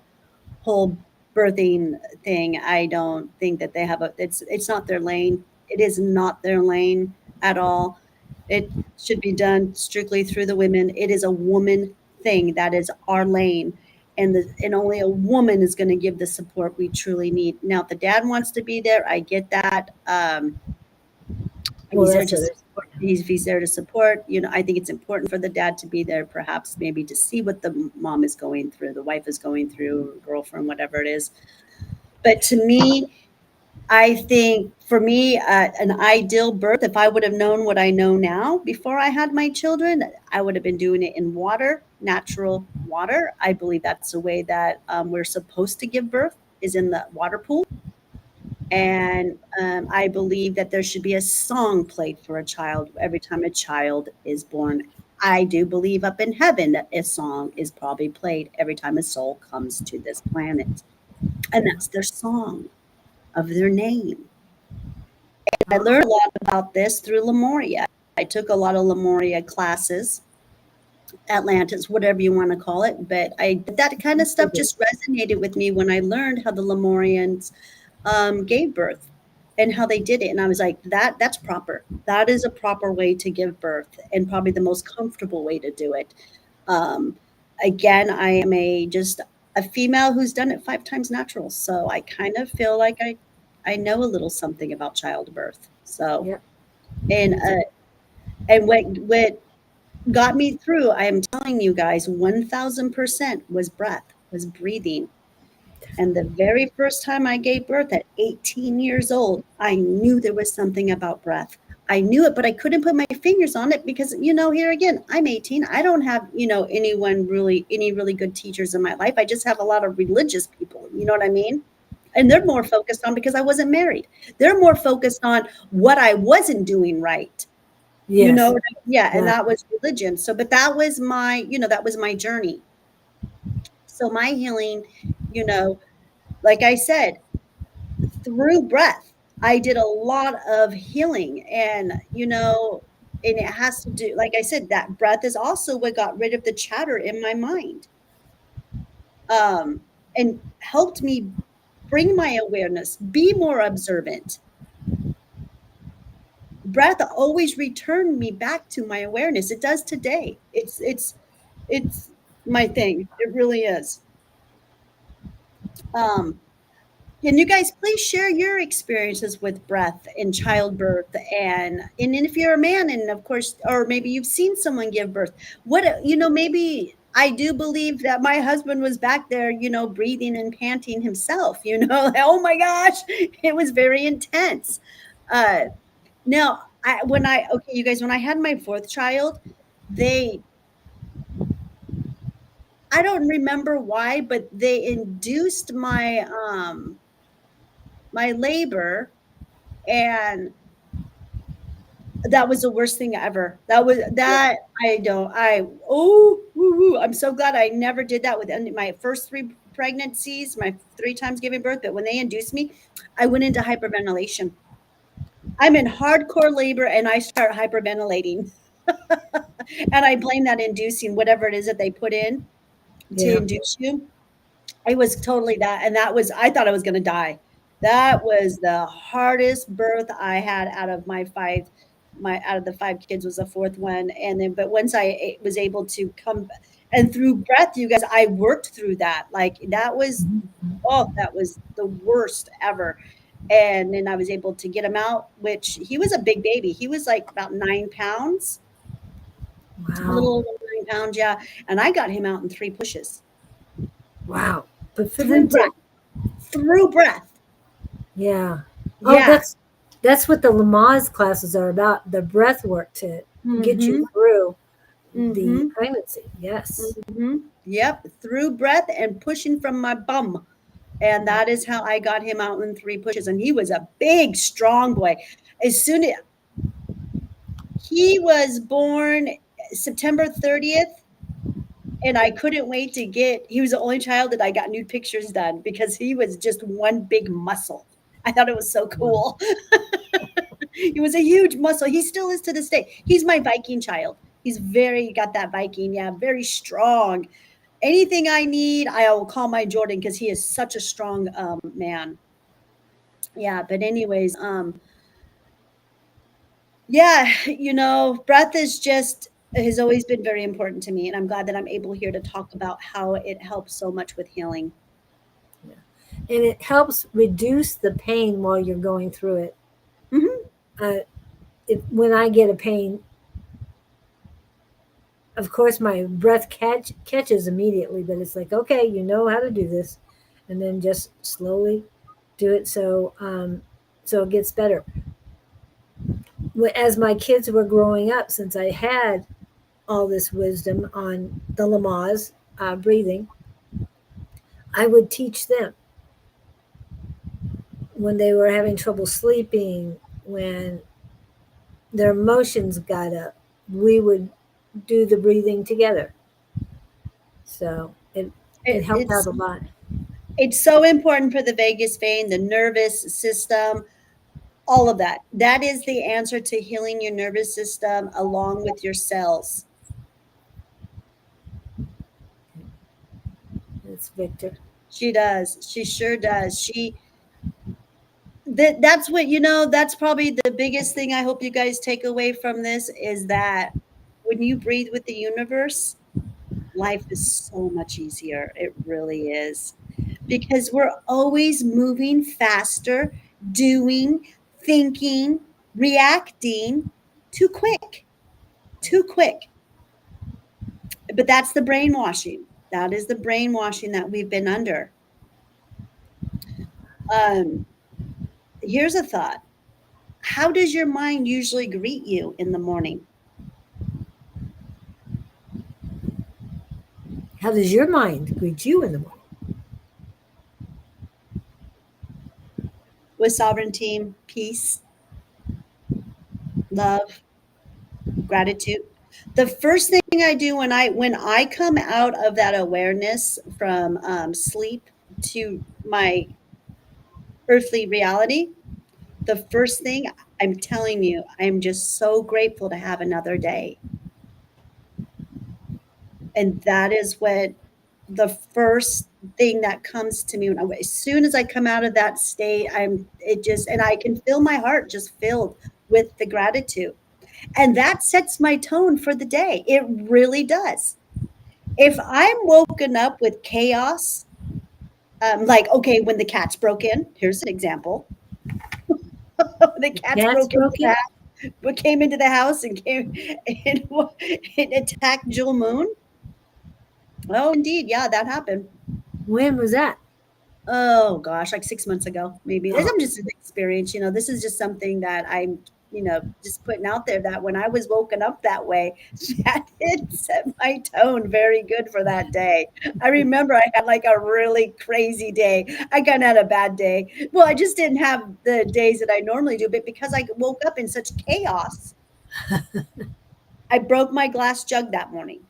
whole birthing thing. I don't think that they have a. It's not their lane. It is not their lane at all. It should be done strictly through the women. It is a woman thing. That is our lane. And only a woman is going to give the support we truly need. Now, if the dad wants to be there, I get that. And Well, he's there that's to what it. support. He's there to support. I think it's important for the dad to be there, perhaps maybe to see what the mom is going through, the wife is going through, girlfriend, whatever it is. But to me, I think for me, an ideal birth, if I would have known what I know now before I had my children, I would have been doing it in water, natural water. I believe that's the way that we're supposed to give birth, is in the water pool. And I believe that there should be a song played for a child every time a child is born. I do believe up in heaven that a song is probably played every time a soul comes to this planet. And Yeah. that's their song of their name. I Oh, learned a lot about this through Lemuria. I took a lot of Lemuria classes, Atlantis, whatever you want to call it. But that kind of stuff okay. just resonated with me when I learned how the Lemurians gave birth and how they did it. And I was like, that's proper. That is a proper way to give birth and probably the most comfortable way to do it. Um, Again, I am just a female who's done it 5 times natural. So I kind of feel like I know a little something about childbirth. So, Yeah, and, me too. what got me through, I am telling you guys, 1000% was breath, was breathing. And the very first time I gave birth at 18 years old, I knew there was something about breath. I knew it, but I couldn't put my fingers on it because, here again, I'm 18. I don't have, any really good teachers in my life. I just have a lot of religious people. You know what I mean? And they're more focused on because I wasn't married. They're more focused on what I wasn't doing right. You know, Yes. yeah, and Wow. that was religion. So, but that was my journey. So my healing, you know, like I said, through breath, I did a lot of healing and it has to do, like I said, that breath is also what got rid of the chatter in my mind, um, and helped me bring my awareness, be more observant. Breath always returned me back to my awareness. It does today. It's my thing. It really is. Um, Can you guys please share your experiences with breath in childbirth and if you're a man and of course or maybe you've seen someone give birth. Maybe I do believe that my husband was back there, breathing and panting himself, oh my gosh, it was very intense. Uh Now, okay, you guys, when I had my fourth child, they I don't remember why, but they induced my labor, and that was the worst thing ever. Yeah. I don't, oh, woo, woo. I'm so glad I never did that with my first 3 pregnancies, my 3 times giving birth. But when they induced me, I went into hyperventilation. I'm in hardcore labor and I start hyperventilating. And I blame that inducing, whatever it is that they put in to Yeah. induce you. It was totally that, and I thought I was gonna die. That was the hardest birth I had out of the 5 kids was the 4th one, and then but once was able to come and through breath, you guys, I worked through that, like, that was the worst ever, and then I was able to get him out, which he was a big baby. He was, like, about 9 pounds, a Wow. little over 9 pounds, yeah, and I got him out in 3 pushes. Wow. But for Through them to, breath. Through breath. yeah. Oh, Yeah. that's what the Lamaze classes are about, the breath work to get you Mhm. through the Mhm. pregnancy. Yes. Mhm. Yep, through breath and pushing from my bum. And that is how I got him out in 3 pushes, and he was a big, strong boy. As soon as he was born September 30th, and I couldn't wait to he was the only child that I got nude pictures done because he was just one big muscle. I thought it was so Wow. cool. He was a huge muscle. He still is to this day. He's my Viking child. He's very got that Viking, yeah, very strong. Anything I need, I will call my Jordan because he is such a strong man. Yeah, but anyways, yeah, breath is just has always been very important to me, and I'm glad that I'm able here to talk about how it helps so much with healing. Yeah. And it helps reduce the pain while you're going through it. Hmm. Uh, when I get a pain, of course, my breath catches immediately, but it's like, okay, you know how to do this, and then just slowly do it so it gets better. As my kids were growing up, since I had all this wisdom on the Lamaze breathing, I would teach them when they were having trouble sleeping, when their emotions got up, we would do the breathing together. So it It, helped out it's a lot. it's so important for the vagus vein, the nervous system, all of that. That is the answer to healing your nervous system along with your cells. It's Victor. She does. She sure does. That's what, that's probably the biggest thing I hope you guys take away from this is that when you breathe with the universe, life is so much easier. It really is. Because we're always moving faster, doing, thinking, reacting too quick, too quick. But that's the brainwashing. That is the brainwashing that we've been under. Um, Here's a thought. How does your mind usually greet you in the morning? How does your mind greet you in the morning? With sovereignty, peace, love, gratitude. The first thing I do when I come out of that awareness from sleep to my earthly reality, the first thing I'm telling you, I'm just so grateful to have another day. And that is what the first thing that comes to me as soon as I come out of that state, and I can feel my heart just filled with the gratitude. And that sets my tone for the day. It really does. If I'm woken up with chaos, like, okay, when the cats broke in, here's an example. The cats Cats broke into broken? came into the house and and attacked Jewel Moon. Oh, indeed. Yeah, that happened. When was that? Oh gosh, like 6 months ago, maybe. Oh, I'm just an experience. This is just something that I'm, just putting out there that when I was woken up that way, that did set my tone very good for that day. I remember I had like a really crazy day. I kind of had a bad day. Well, I just didn't have the days that I normally do, but because I woke up in such chaos, I broke my glass jug that morning.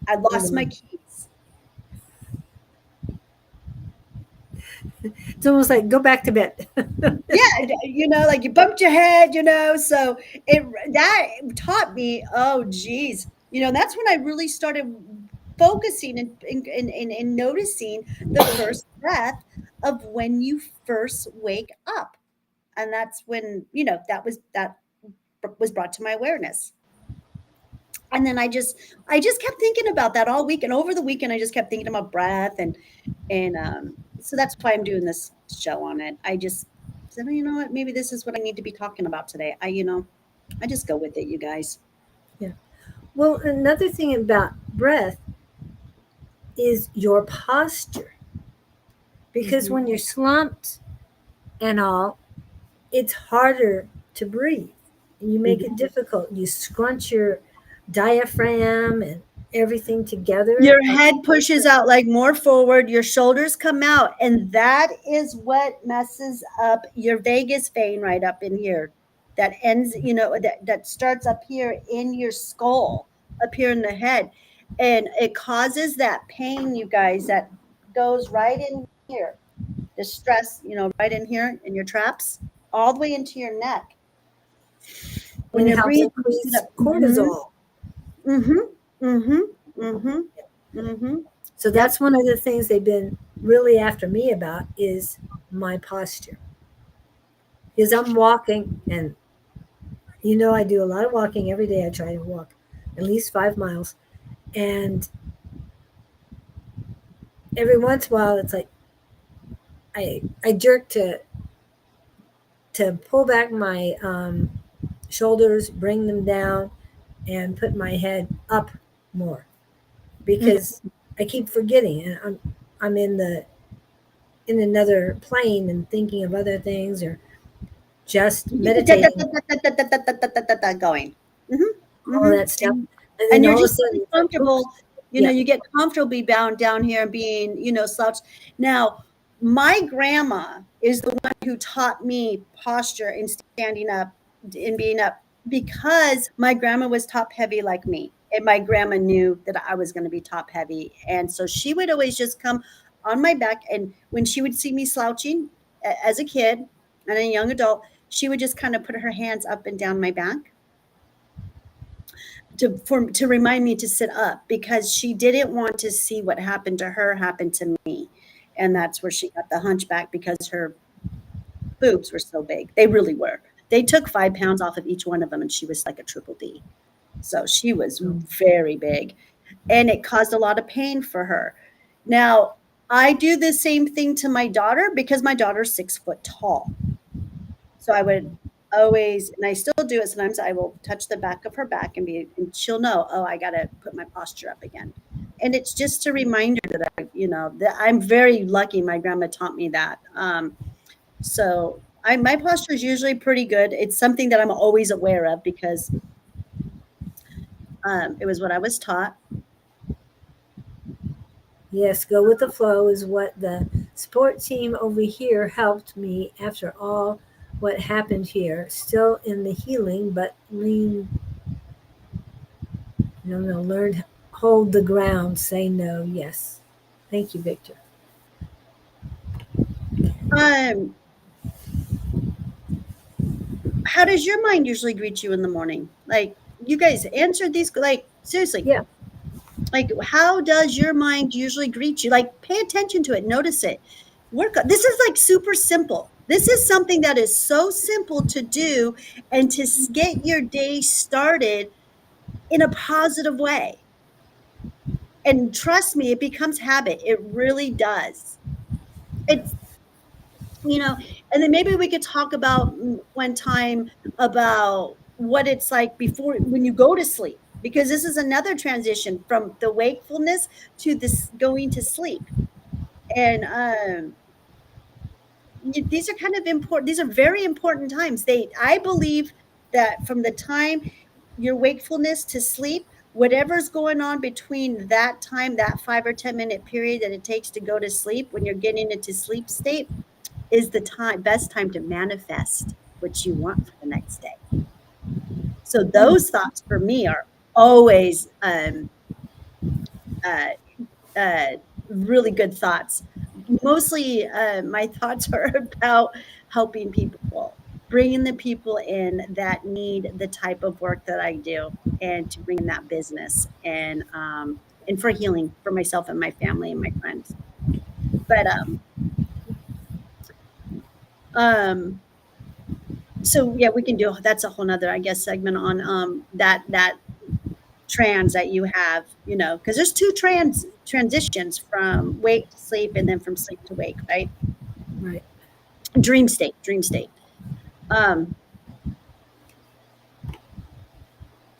I oh lost my my. keys. It's almost like go back to bed. Yeah, like you bumped your head, so it that taught me, oh geez, that's when I really started focusing and noticing the first breath of when you first wake up. And that's when, that was brought to my awareness. And then I just kept thinking about that all week, and over the weekend I just kept thinking about breath, and so that's why I'm doing this show on it. I just said, "Oh, you know what, maybe this is what I need to be talking about today." I just go with it, you guys. Yeah. Well, another thing about breath is your posture. Because Mhm. when you're slumped and all, it's harder to breathe. And you make it Mhm. difficult. You scrunch your diaphragm and everything together. Your head pushes out like more forward, your shoulders come out, and that is what messes up your vagus vein right up in here. That ends, that starts up here in your skull, up here in the head. And it causes that pain, you guys, that goes right in here. The stress, right in here in your traps, all the way into your neck. When And it you're helps breathing, push it increase up. Mm-hmm. cortisol. Mm-hmm. Mm-hmm. Mm-hmm. Mm-hmm. So Yep. that's one of the things they've been really after me about is my posture. Because I'm walking, and I do a lot of walking every day. I try to walk at least 5 miles. And every once in a while, it's like I jerk to pull back my shoulders, bring them down, and put my head up more because I keep forgetting, and I'm in another plane and thinking of other things or just meditating, Going. Mhm, all mhm, that stuff, and and then you're all of a just sudden getting it's like, oops, comfortable, yeah, you get comfortable be bound down here and being, slouched. Now, my grandma is the one who taught me posture and standing up and being up, because my grandma was top heavy like me. And my grandma knew that I was going to be top heavy. And so she would always just come on my back. And when she would see me slouching as a kid and a young adult, she would just kind of put her hands up and down my back to remind me to sit up, because she didn't want to see what happened to her happen to me. And that's where she got the hunchback, because her boobs were so big. They really were. They took 5 pounds off of each one of them, and she was like a triple D. So she was very big, and it caused a lot of pain for her. Now, I do the same thing to my daughter, because my daughter's 6 foot tall. So I would always, and I still do it sometimes, I will touch the back of her back and she'll know, oh, I got to put my posture up again. And it's just a reminder that I'm very lucky my grandma taught me that. So my posture is usually pretty good. It's something that I'm always aware of, because it was what I was taught. Yes, go with the flow is what the sport team over here helped me after all what happened here. Still in the healing, but learn, hold the ground, say no, yes. Thank you, Victor. How does your mind usually greet you in the morning? Like, you guys answered these, like, seriously. Yeah. Like, how does your mind usually greet you? Like, pay attention to it, notice it. This is like super simple. This is something that is so simple to do and to get your day started in a positive way. And trust me, it becomes habit. It really does. It's, and then maybe we could talk about one time about what it's like before, when you go to sleep, because this is another transition from the wakefulness to this going to sleep. And these are kind of important. These are very important times. I believe that from the time your wakefulness to sleep, whatever's going on between that time, that 5 or 10 minute period that it takes to go to sleep, when you're getting into sleep state, is the best time to manifest what you want for the next day. So those thoughts for me are always really good thoughts. Mostly my thoughts are about helping people, bringing the people in that need the type of work that I do, and to bring in that business, and for healing for myself and my family and my friends. But so yeah, we can do, that's a whole nother, I guess, segment on that trans that you have, because there's two transitions, from wake to sleep and then from sleep to wake, right? Right. Dream state.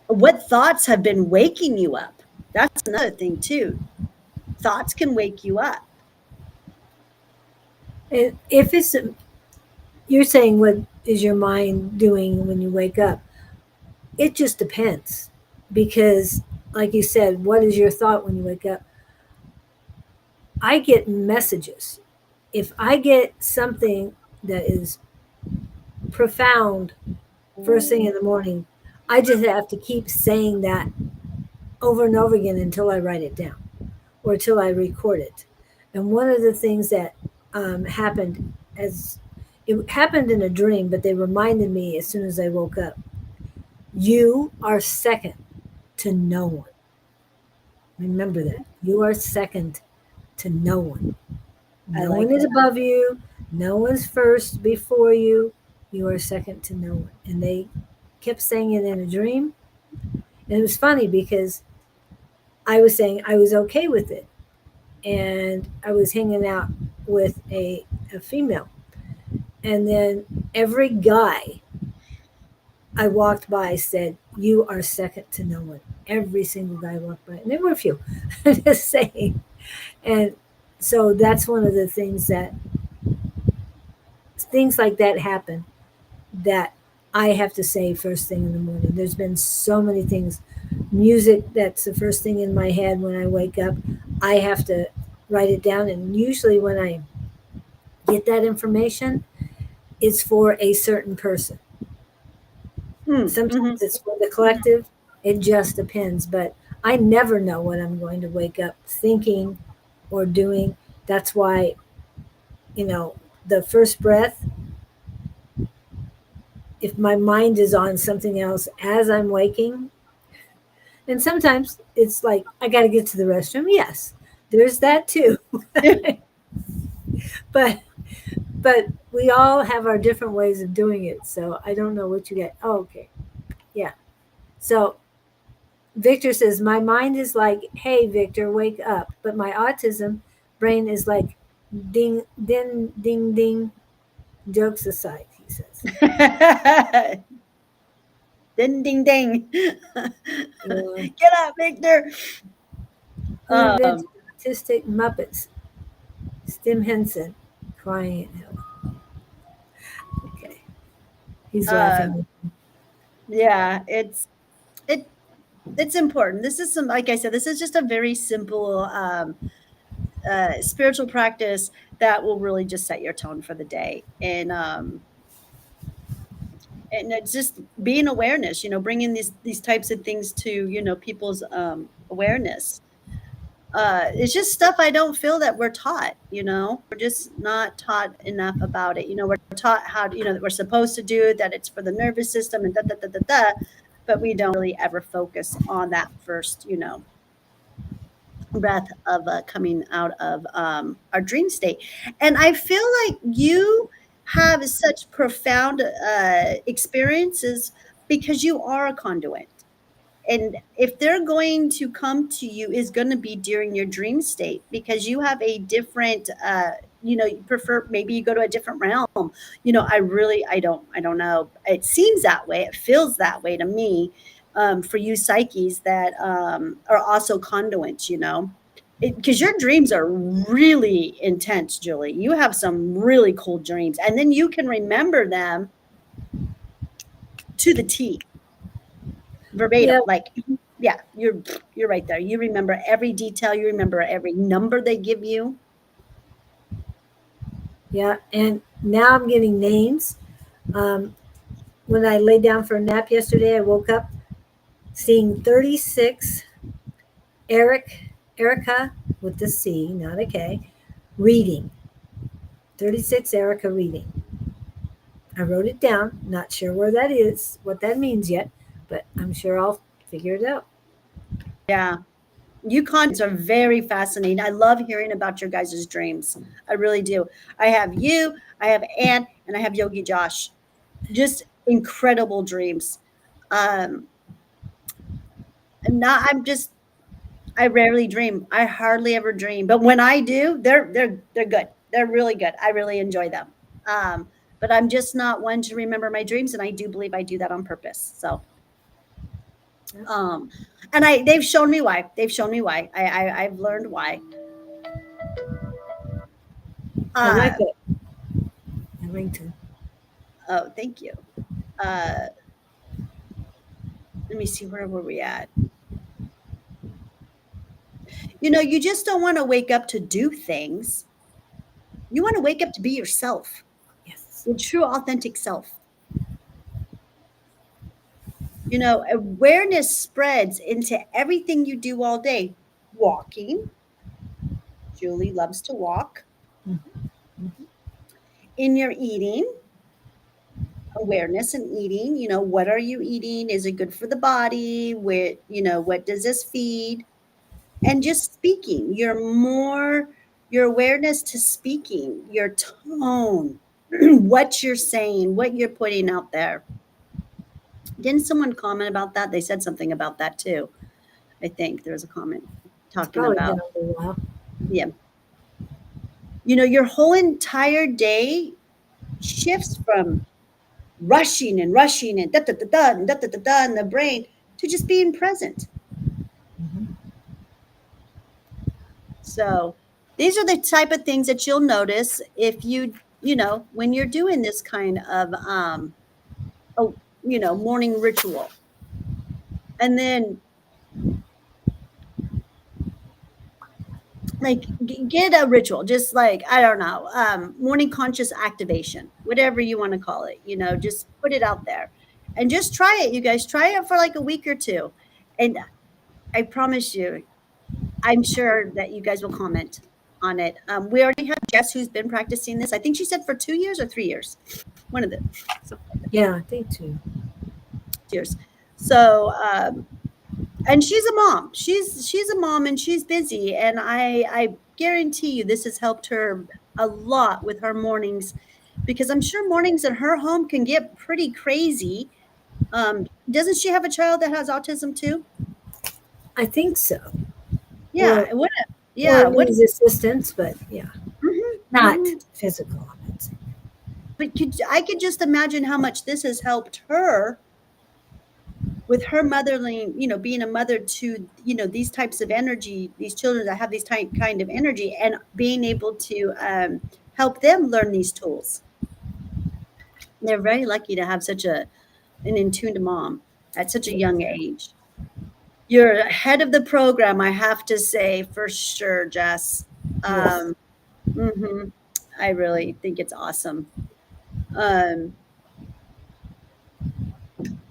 What thoughts have been waking you up? That's another thing too. Thoughts can wake you up. If it's, you're saying, what is your mind doing when you wake up? It just depends, because, like you said, what is your thought when you wake up? I get messages. If I get something that is profound first thing in the morning, I just have to keep saying that over and over again until I write it down or till I record it. And one of the things that happened, as it happened in a dream, but they reminded me as soon as I woke up, you are second to no one. Remember that. You are second to no one. No one is above you. No one's first before you. You are second to no one. And they kept saying it in a dream. And it was funny, because I was saying I was okay with it. And I was hanging out with a female. And then every guy I walked by said, you are second to no one. Every single guy I walked by. And there were a few. Just saying. And so that's one of the things like that happen, that I have to say first thing in the morning. There's been so many things. Music, that's the first thing in my head when I wake up. I have to write it down. And usually when I get that information is for a certain person. Mm-hmm. Sometimes it's for the collective. It just depends. But I never know what I'm going to wake up thinking or doing. That's why, the first breath, if my mind is on something else as I'm waking, and sometimes it's like, I got to get to the restroom. Yes, there's that too. but but we all have our different ways of doing it. So I don't know what you get. Oh, okay. Yeah. So Victor says, my mind is like, hey, Victor, wake up. But my autism brain is like, ding, ding, ding, ding. Jokes aside, he says. Ding, ding, ding. Yeah. Get up, Victor. Who invented Um, autistic Muppets? Stim Henson. Crying at hell. Okay. He's uh, laughing. yeah, it it's important. This is some, like I said, this is just a very simple spiritual practice that will really just set your tone for the day. And it's just being awareness, bringing these types of things to, people's awareness. It's just stuff I don't feel that we're taught, we're just not taught enough about it. We're taught how, that we're supposed to do it, that it's for the nervous system and da, da, da, da, da, but we don't really ever focus on that first, breath of coming out of our dream state. And I feel like you have such profound experiences because you are a conduit. And if they're going to come to you, is going to be during your dream state, because you have a different you prefer, maybe you go to a different realm. I don't know, it seems that way, it feels that way to me, for you psyches that are also conduits, because your dreams are really intense, Julie. You have some really cool dreams, and then you can remember them to the T, verbatim. Yeah. Like, yeah, you're right there. You remember every detail. You remember every number they give you. Yeah. And now I'm getting names. Um, when I lay down for a nap yesterday, I woke up seeing 36 Erica with the C, not a K, reading. 36 Erica reading. I wrote it down. Not sure where that is, what that means yet, but I'm sure I'll figure it out. Yeah. You condoms are very fascinating. I love hearing about your guys' dreams. I really do. I have you, I have Ann, and I have Yogi Josh. Just incredible dreams. Um, I'm just, I rarely dream. I hardly ever dream. But when I do, they're good. They're really good. I really enjoy them. But I'm just not one to remember my dreams, and I do believe I do that on purpose. So um and they've shown me why. They've shown me why. I've learned why. I like Uh it. Ringtone. oh, thank you. Uh let me see, where were we at? You just don't want to wake up to do things. You want to wake up to be yourself, Yes. your true authentic self. Awareness spreads into everything you do all day. Walking. Julie loves to walk. Mm-hmm. In your eating, awareness and eating. What are you eating? Is it good for the body? What does this feed? And just speaking, your awareness to speaking, your tone, what you're saying, what you're putting out there. Didn't someone comment about that? They said something about that too. I think there was a comment It's talking probably been about, a little while. yeah. Your whole entire day shifts from rushing and da da da da and da da da da in the brain to just being present. Mm-hmm. So these are the type of things that you'll notice if when you're doing this kind of oh, morning ritual. And then like get a ritual, just like, I don't know, morning conscious activation, whatever you want to call it, just put it out there and just try it. You guys try it for like a week or two. And I promise you, I'm sure that you guys will comment on it. We already have Jess who's been practicing this. I think she said for 2 years or 3 years. One of the Yeah, I think too. years. So and she's a mom. She's a mom and she's busy. And I guarantee you this has helped her a lot with her mornings, because I'm sure mornings in her home can get pretty crazy. Doesn't she have a child that has autism too? I think so. Yeah. Or What? or Yeah. What? needs assistance, but yeah, Mhm, not mhm. physical. I would say. But I could just imagine how much this has helped her with her mothering, being a mother to, these types of energy, these children that have these kind of energy, and being able to help them learn these tools. They're very lucky to have such an in tuned mom at such a young age. You're ahead of the program, I have to say, for sure, Jess. Yes. Um, hmm I really think it's awesome. Um,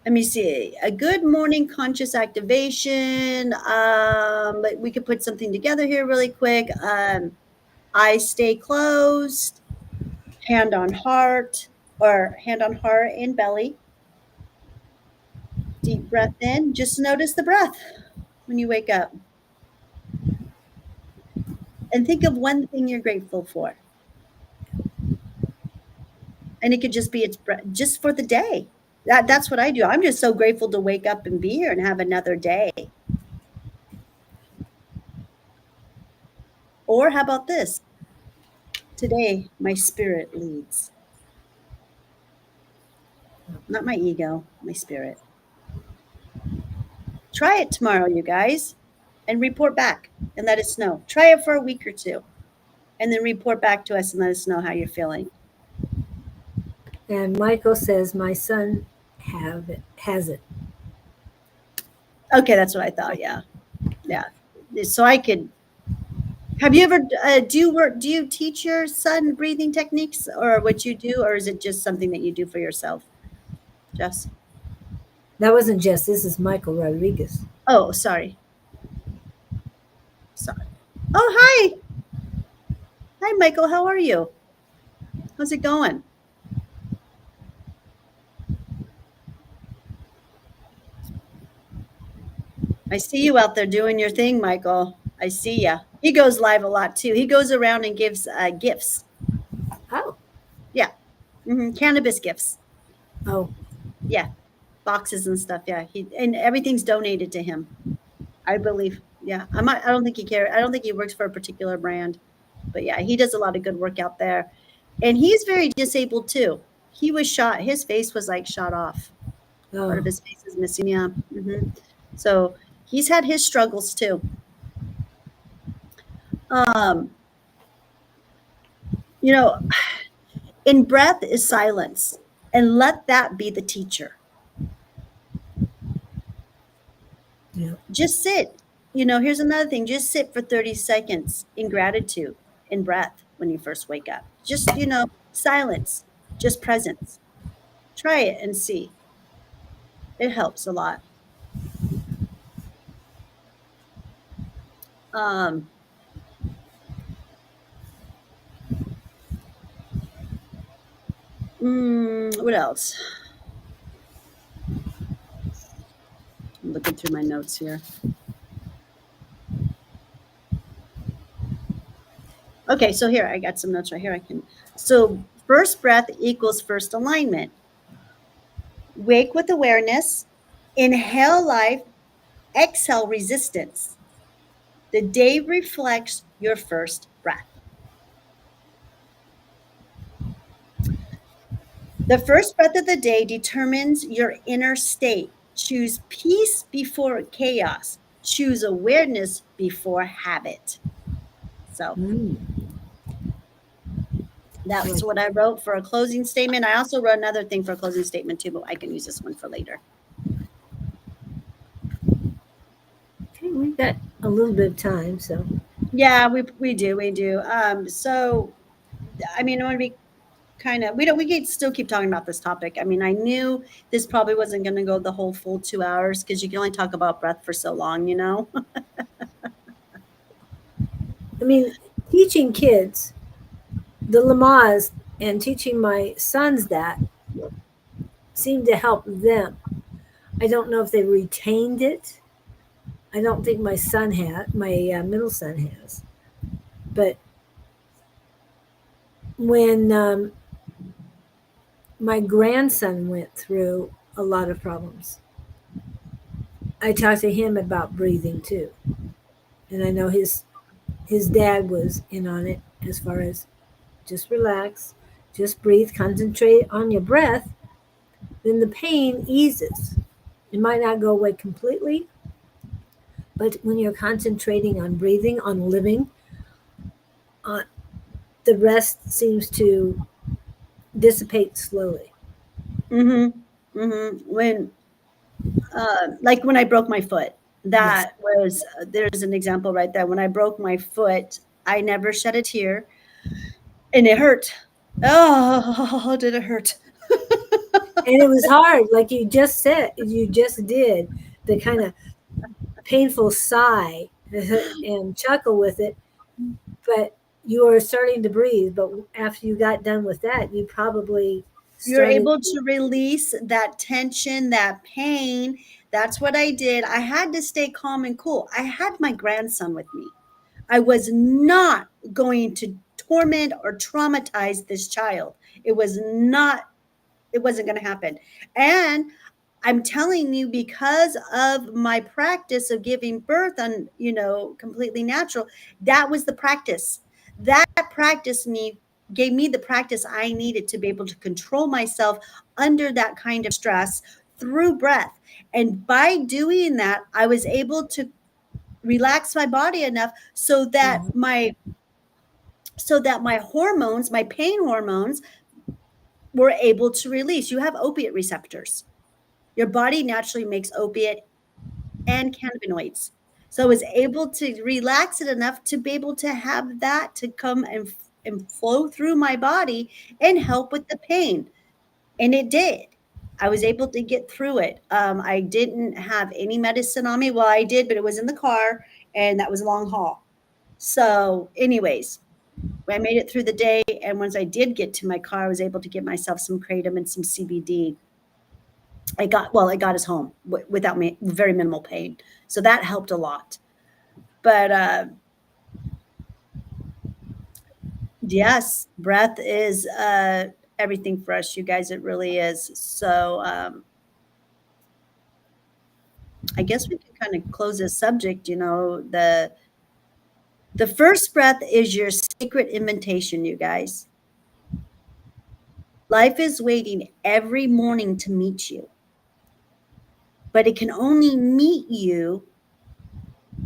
Let me see. A good morning conscious activation. But we could put something together here really quick. Eyes stay closed, hand on heart, or hand on heart and belly. Deep breath in. Just notice the breath when you wake up. And think of one thing you're grateful for. And it could just be its breath, just for the day. That's what I do. I'm just so grateful to wake up and be here and have another day. Or how about this? Today, my spirit leads. Not my ego, my spirit. Try it tomorrow, you guys, and report back and let us know. Try it for a week or two and then report back to us and let us know how you're feeling. And Michael says my son has it. Okay, that's what I thought. Yeah. Yeah. So I could. Have you ever do you teach your son breathing techniques, or what you do, or is it just something that you do for yourself, Jess? That wasn't Jess. This is Michael Rodriguez. Oh, sorry. Sorry. Oh, hi. Hi, Michael. How are you? How's it going? I see you out there doing your thing, Michael. I see ya. He goes live a lot too. He goes around and gives gifts. Oh, Yeah. Cannabis gifts. oh, Yeah. Boxes and stuff. Yeah. And everything's donated to him, I believe. Yeah. I don't think he cares. I don't think he works for a particular brand. But yeah, he does a lot of good work out there. And he's very disabled too. He was shot. His face was like shot off. Part of oh. his face is missing. Yeah. So he's had his struggles too. Um, you know, in breath is silence, and let that be the teacher. Yeah. Just sit. Here's another thing. Just sit for 30 seconds in gratitude, in breath when you first wake up. Just, silence, just presence. Try it and see. It helps a lot. Um, what else? I'm looking through my notes here. Okay, so here I got some notes right here. So first breath equals first alignment. Wake with awareness, inhale life, exhale resistance. The day reflects your first breath. The first breath of the day determines your inner state. Choose peace before chaos. Choose awareness before habit. So Mm. that's what I wrote for a closing statement. I also wrote another thing for a closing statement too, but I can use this one for later. Okay, we've got a little bit of time, so Yeah, we do, we do. So I mean, I want to be kind of, we can still keep talking about this topic. I mean, I knew this probably wasn't going to go the whole full 2 hours because you can only talk about breath for so long, you know? I mean, teaching kids the Lamaze and teaching my sons that seemed to help them. I don't know if they retained it. I don't think my son had, my middle son has. But when my grandson went through a lot of problems, I talked to him about breathing too. And I know his dad was in on it as far as just relax, just breathe, concentrate on your breath, then the pain eases. It might not go away completely, but when you're concentrating on breathing, on living, uh, the rest seems to dissipate slowly. Mm-hmm. Mm-hmm. Like when I broke my foot, Yes. that was, there's an example right there. When I broke my foot, I never shed a tear and it hurt. Oh, did it hurt? And it was hard, like you just said, you just did the kind of painful sigh and chuckle with it, but you were starting to breathe. But after you got done with that, you probably You're started. able to release that tension, that pain. That's what I did. I had to stay calm and cool. I had my grandson with me. I was not going to torment or traumatize this child. It was not, it wasn't going to happen. And I'm telling you, because of my practice of giving birth on, completely natural, that was the practice. That practice gave me the practice I needed to be able to control myself under that kind of stress through breath. And by doing that, I was able to relax my body enough Mhm. so that my hormones, my pain hormones, were able to release. You have opiate receptors. Your body naturally makes opiate and cannabinoids. So I was able to relax it enough to be able to have that to come and flow through my body and help with the pain. And it did. I was able to get through it. I didn't have any medicine on me. Well, I did, but it was in the car and that was a long haul. So, anyways, I made it through the day. And once I did get to my car, I was able to get myself some kratom and some CBD. It got us home without me, very minimal pain. So that helped a lot. But yes, breath is everything for us, you guys. It really is. So I guess we can kind of close this subject. The first breath is your secret invitation, you guys. Life is waiting every morning to meet you, but it can only meet you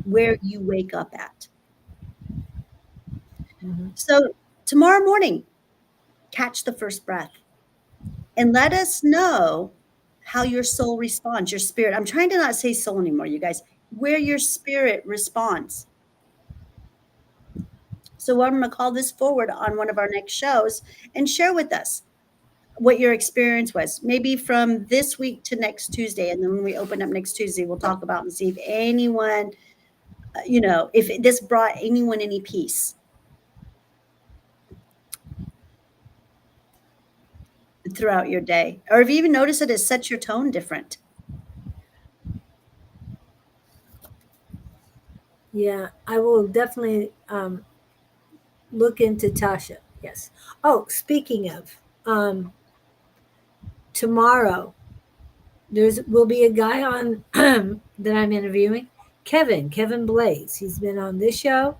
where you wake up at. Mhm. So tomorrow morning, catch the first breath and let us know how your soul responds, your spirit. I'm trying to not say soul anymore, you guys, where your spirit responds. So I'm going to call this forward on one of our next shows and share with us what your experience was, maybe from this week to next Tuesday. And then when we open up next Tuesday, we'll talk about and see if anyone, if this brought anyone any peace throughout your day, or if you even notice it has set your tone different. Yeah, I will definitely look into Tasha. Yes. Oh, speaking of, tomorrow there's will be a guy on that I'm interviewing, Kevin Blaze. He's been on this show.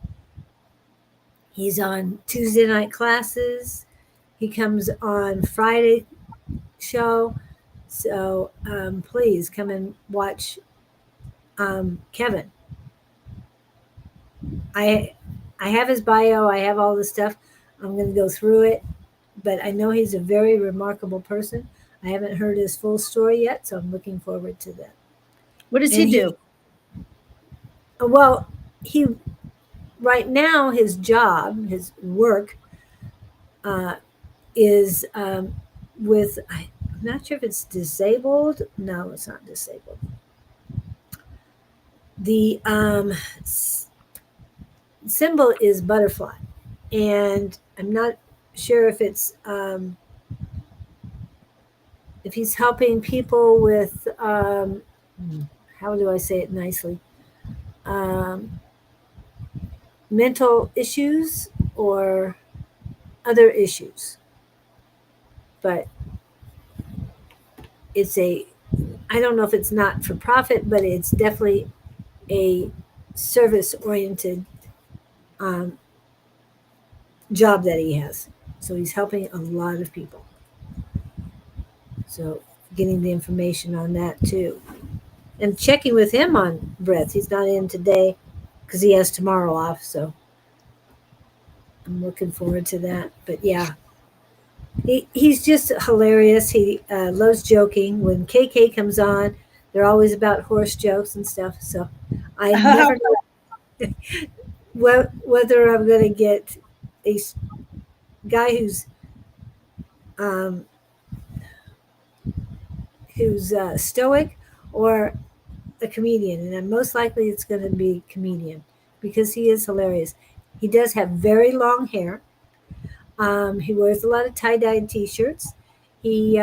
He's on Tuesday night classes. He comes on Friday show. So please come and watch Kevin. I I have his bio. I have all the stuff. I'm going to go through it, but I know he's a very remarkable person. I haven't heard his full story yet, so I'm looking forward to that. What does he And do? he, well, he right now his job, his work, uh, is with, I'm not sure if it's disabled. No, it's not disabled. The symbol is butterfly, and I'm not sure if he's helping people with how do I say it nicely, um, mental issues or other issues, but it's a, I don't know if it's not for profit, but it's definitely a service oriented um, job that he has. So he's helping a lot of people. So getting the information on that too. And checking with him on breath. He's not in today because he has tomorrow off. So I'm looking forward to that. But yeah, he's just hilarious. He loves joking. When KK comes on, they're always about horse jokes and stuff. So I never know whether I'm going to get a guy um, who's stoic or a comedian, and then most likely it's going to be comedian because he is hilarious. He does have very long hair. He wears a lot of tie dye T-shirts. He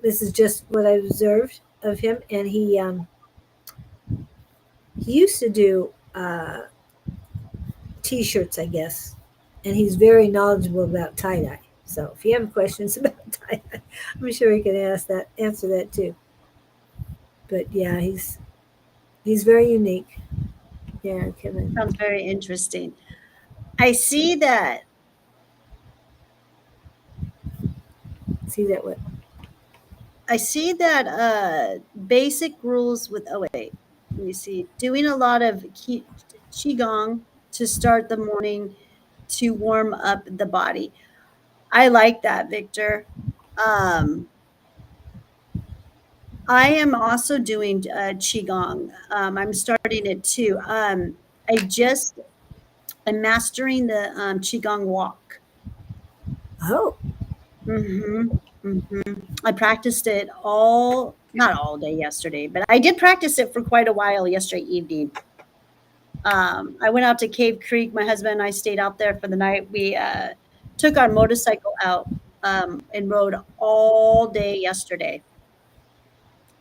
this is just what I observed of him, and he used to do T-shirts, I guess, and he's very knowledgeable about tie dye. So if you have questions about tie dye, I'm sure he can answer that too. But yeah, he's very unique. Yeah, Kevin. Sounds very interesting. I see that. See that what? I see that basic rules with, oh wait, let me see, doing a lot of qigong to start the morning to warm up the body. I like that, Victor. Um, I am also doing qigong. I'm starting it too. I just I'm mastering the qigong walk. Oh, Hmm. Hmm. I practiced it not all day yesterday, but I did practice it for quite a while yesterday evening. I went out to Cave Creek. My husband and I stayed out there for the night. We took our motorcycle out and rode all day yesterday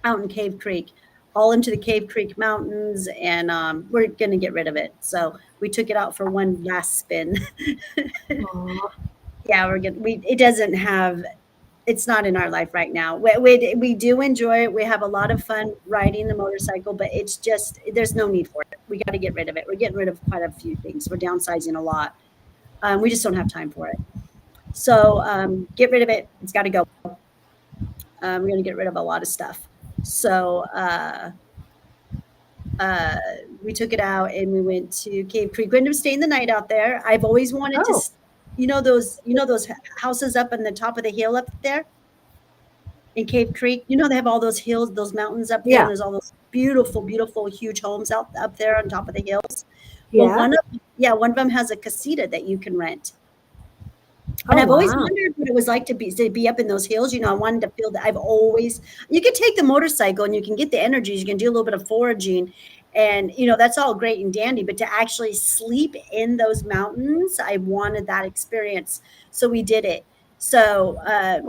out in Cave Creek, all into the Cave Creek Mountains, and we're going to get rid of it. So we took it out for one last spin. aw. Yeah, we're good. It doesn't have, it's not in our life right now. We do enjoy it. We have a lot of fun riding the motorcycle, but it's just, there's no need for it. We got to get rid of it. We're getting rid of quite a few things. We're downsizing a lot. We just don't have time for it. So get rid of it. It's got to go. We're going to get rid of a lot of stuff. So we took it out and we went to Cave Creek. We ended up staying the night out there. I've always wanted to, Oh, those houses up on the top of the hill up there in Cave Creek. They have all those hills, those mountains up there, and yeah, there's all those beautiful, beautiful, huge homes out up there on top of the hills. Well, yeah. one of them has a casita that you can rent. And Oh, I've always wow. wondered what it was like to be up in those hills. I wanted to feel that. You can take the motorcycle and you can get the energies. You can do a little bit of foraging, and that's all great and dandy. But to actually sleep in those mountains, I wanted that experience. So we did it. So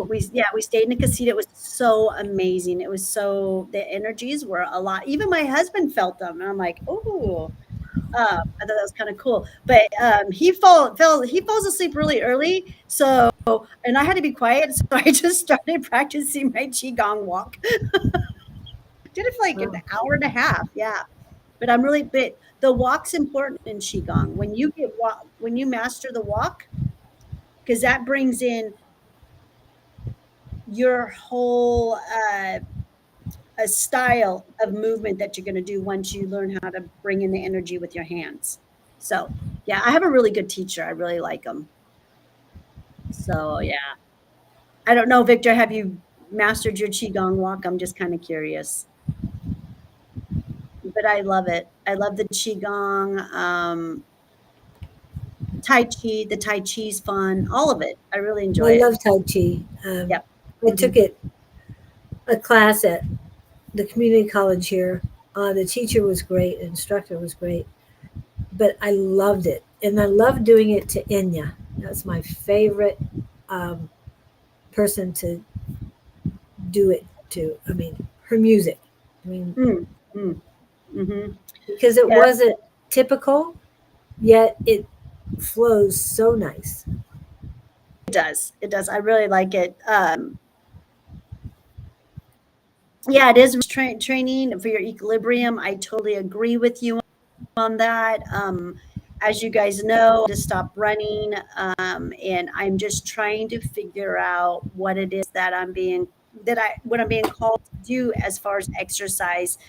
we stayed in a casita. It was so amazing. The energies were a lot. Even my husband felt them, and I'm like, oh. I thought that was kind of cool, but he falls asleep really early. So, and I had to be quiet, so I just started practicing my qigong walk. Did it for like an Wow. hour and a half, yeah. But the walk's important in qigong. When you master the walk, because that brings in your whole a style of movement that you're going to do once you learn how to bring in the energy with your hands. So, yeah, I have a really good teacher. I really like him. So, yeah. I don't know, Victor, have you mastered your qigong walk? I'm just kind of curious. But I love it. I love the qigong. The Tai Chi's fun, all of it. I really enjoy I it. love Tai Chi. Yep. I took it a class at the community college here. The teacher was great, the instructor was great, but I loved it, and I loved doing it to Enya. That's my favorite um, person to do it to. I mean, her music. I mean, Mm, mm, mm-hmm. because it Yeah, wasn't typical, yet it flows so nice. it does. It does. I really like it. Yeah, it is training for your equilibrium. I totally agree with you on that. As you guys know, to stop running, and I'm just trying to figure out what it is that what I'm being called to do as far as exercise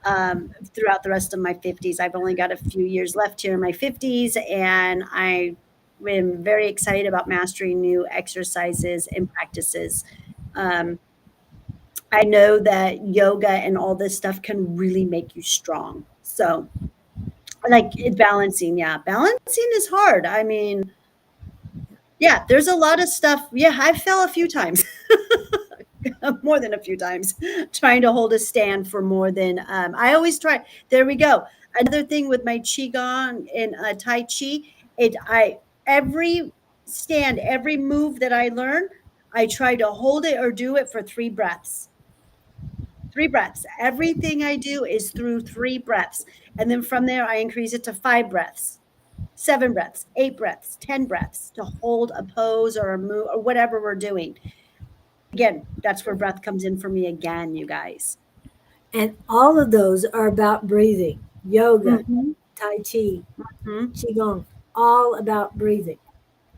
throughout the rest of my 50s. I've only got a few years left here in my 50s, and I am very excited about mastering new exercises and practices. Um, I know that yoga and all this stuff can really make you strong. So, like balancing, yeah, balancing is hard. I mean, yeah, there's a lot of stuff. Yeah, I fell a few times, more than a few times, trying to hold a stand for more than I always try. There we go. Another thing with my qigong and tai chi, I every stand, every move that I learn, I try to hold it or do it for 3 breaths. 3 breaths. Everything I do is through 3 breaths. And then from there, I increase it to 5 breaths, 7 breaths, 8 breaths, 10 breaths to hold a pose or a move or whatever we're doing. Again, that's where breath comes in for me again, you guys. And all of those are about breathing. Yoga, Mm-hmm. Tai Chi, Mm-hmm. Qigong, all about breathing.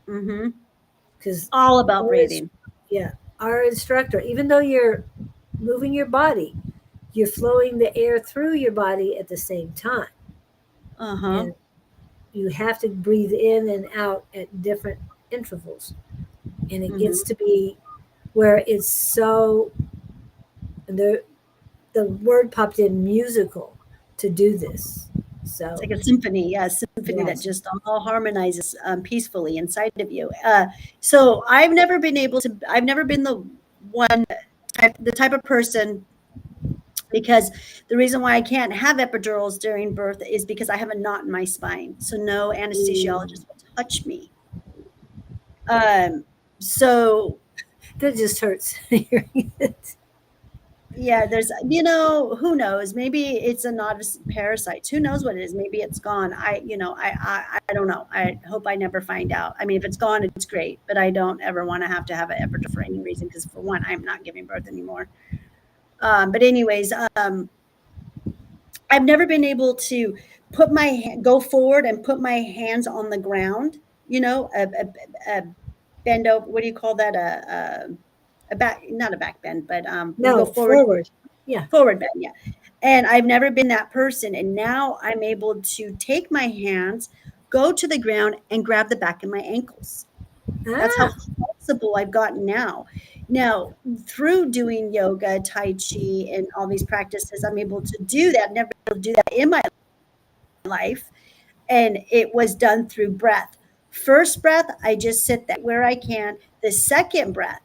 Mm-hmm. Because All about our, breathing. yeah, our instructor, even though you're moving your body, you're flowing the air through your body at the same time. Uh-huh. And you have to breathe in and out at different intervals. And it Mm-hmm. gets to be where it's so, the, the word popped in, musical, to do this. It's So, like a symphony, yeah, a symphony that yes. just all harmonizes peacefully inside of you. So I've never been one the type of person, because the reason why I can't have epidurals during birth is because I have a knot in my spine. So no Ooh, anesthesiologist will touch me. Um, so that just hurts hearing it. yeah, who knows? Maybe it's a novice parasite. Who knows what it is? Maybe it's gone. I don't know. I hope I never find out. I mean, if it's gone, it's great, but I don't ever want to have an epidural for any reason, because for one, I'm not giving birth anymore. But anyways, I've never been able to go forward and put my hands on the ground. A bend over. What do you call that? A back, not a back bend, but when you go No, forward. forward. Yeah. Forward bend, yeah. And I've never been that person. And now I'm able to take my hands, go to the ground, and grab the back of my ankles. That's how Ah, flexible I've gotten now. Now, through doing yoga, Tai Chi, and all these practices, I'm able to do that. Never able to do that in my life. And it was done through breath. First breath, I just sit that where I can. The second breath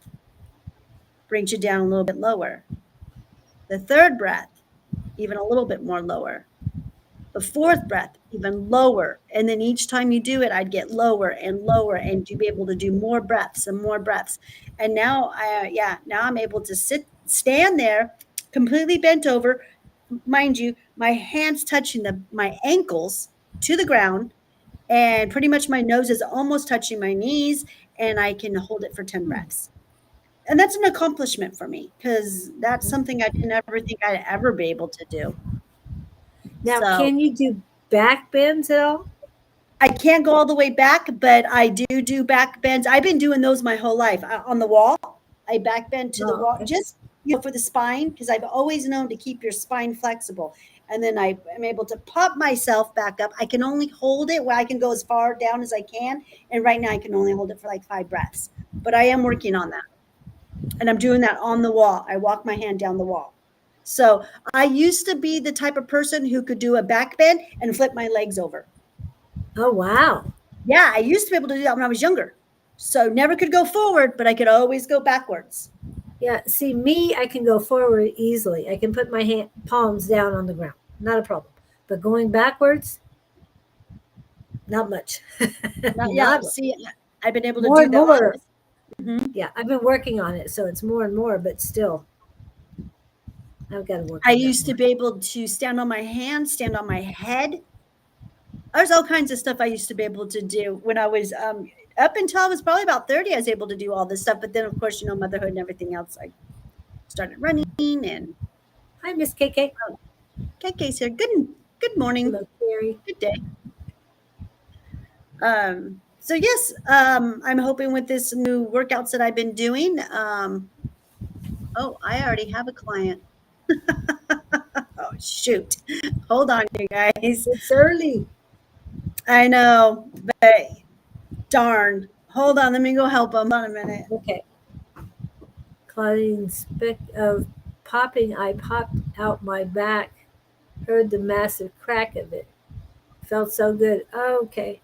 brings you down a little bit lower. The third breath, even a little bit more lower. The fourth breath, even lower. And then each time you do it, I'd get lower and lower, and you'd be able to do more breaths and more breaths. And now now I'm able to stand there completely bent over. Mind you, my hands touching my ankles to the ground, and pretty much my nose is almost touching my knees, and I can hold it for 10 breaths. And that's an accomplishment for me, because that's something I didn't ever think I'd ever be able to do. now So can you do back bends at all? I can't go all the way back, but I do back bends. I've been doing those my whole life. On the wall, I back bend to the Oh, wall, okay. just for the spine, because I've always known to keep your spine flexible. And then I am able to pop myself back up. I can only hold it where I can go as far down as I can. And right now I can only hold it for like 5 breaths. But I am working on that. And I'm doing that on the wall. I walk my hand down the wall. So I used to be the type of person who could do a back bend and flip my legs over. Oh, wow. Yeah, I used to be able to do that when I was younger. So never could go forward, but I could always go backwards. Yeah, see me, I can go forward easily. I can put my palms down on the ground, not a problem. But going backwards, not much. Yeah, Not see, I've been able to more do and that. more. Mhm. Yeah, I've been working on it, so it's more and more. But still, I've got to work I on that used to more. be able to stand on my hands, stand on my head. There's all kinds of stuff I used to be able to do when I was up until I was probably about 30. I was able to do all this stuff, but then of course, motherhood and everything else. I started running, and Hi, Miss KK. KK's here. Good morning, Hello, Carrie. good day. So yes, I'm hoping with this new workouts that I've been doing. Oh, I already have a client. Oh shoot! Hold on, you guys. It's early. I know, but darn. Hold on, let me go help him. Hold on a minute. Okay. Claudine, speck of popping, I popped out my back, heard the massive crack of it. Felt so good. Okay.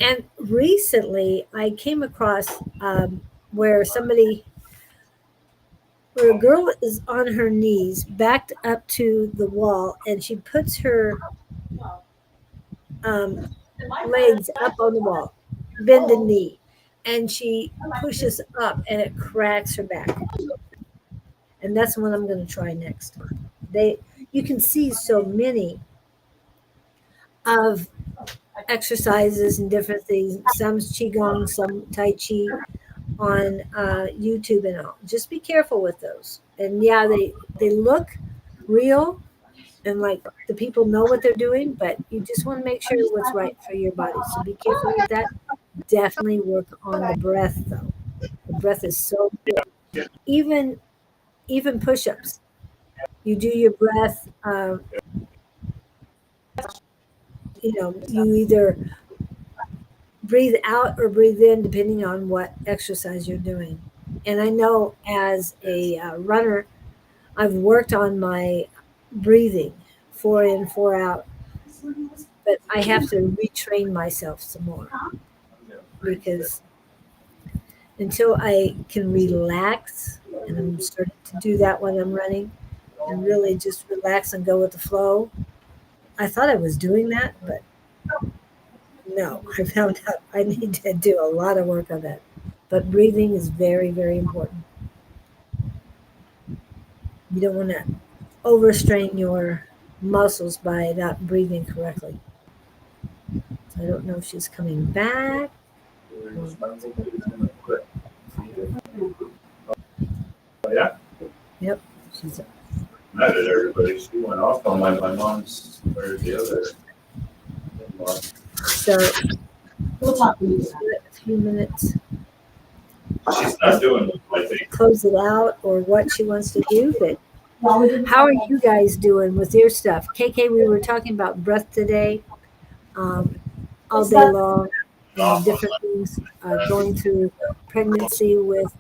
And recently, I came across where where a girl is on her knees, backed up to the wall, and she puts her um, legs up on the wall, bend the knee, and she pushes up, and it cracks her back. And that's what I'm going to try next. You can see so many of exercises and different things. Some's qigong, some tai chi on YouTube and all. Just be careful with those. And yeah, they look real and like the people know what they're doing, but you just want to make sure what's right for your body. So be careful with that. Definitely work on the breath though. The breath is so good. Even push-ups. You do your breath. You either breathe out or breathe in depending on what exercise you're doing. And I know as a runner, I've worked on my breathing, 4 in, 4 out, but I have to retrain myself some more because until I can relax, and I'm starting to do that when I'm running, and really just relax and go with the flow. I thought I was doing that, but no, I found out I need to do a lot of work on that. But breathing is very, very important. You don't want to overstrain your muscles by not breathing correctly. So I don't know if she's coming back. Oh, yeah? Yep, she's Not at everybody. She went off on my mom's or the other. so We'll talk. a few minutes. She's not doing it, I think. Close it out or what she wants to do, but how are you guys doing with your stuff? KK, we were talking about breath today, all day long, and different things going through pregnancy with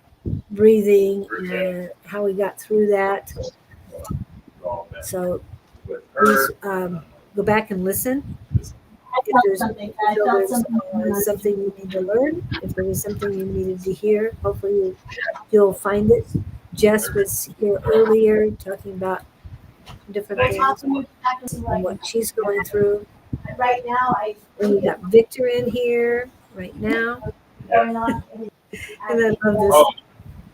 breathing and how we got through that. So With please her. go back and listen. I If felt there's, something. if I felt there's something. something you need to learn, if there was something you needed to hear, hopefully you'll find it. Jess was here earlier talking about different We'll talk things when we get back to and what she's going through. right now. And we got Victor in here right now. Going on. And I love this. Oh,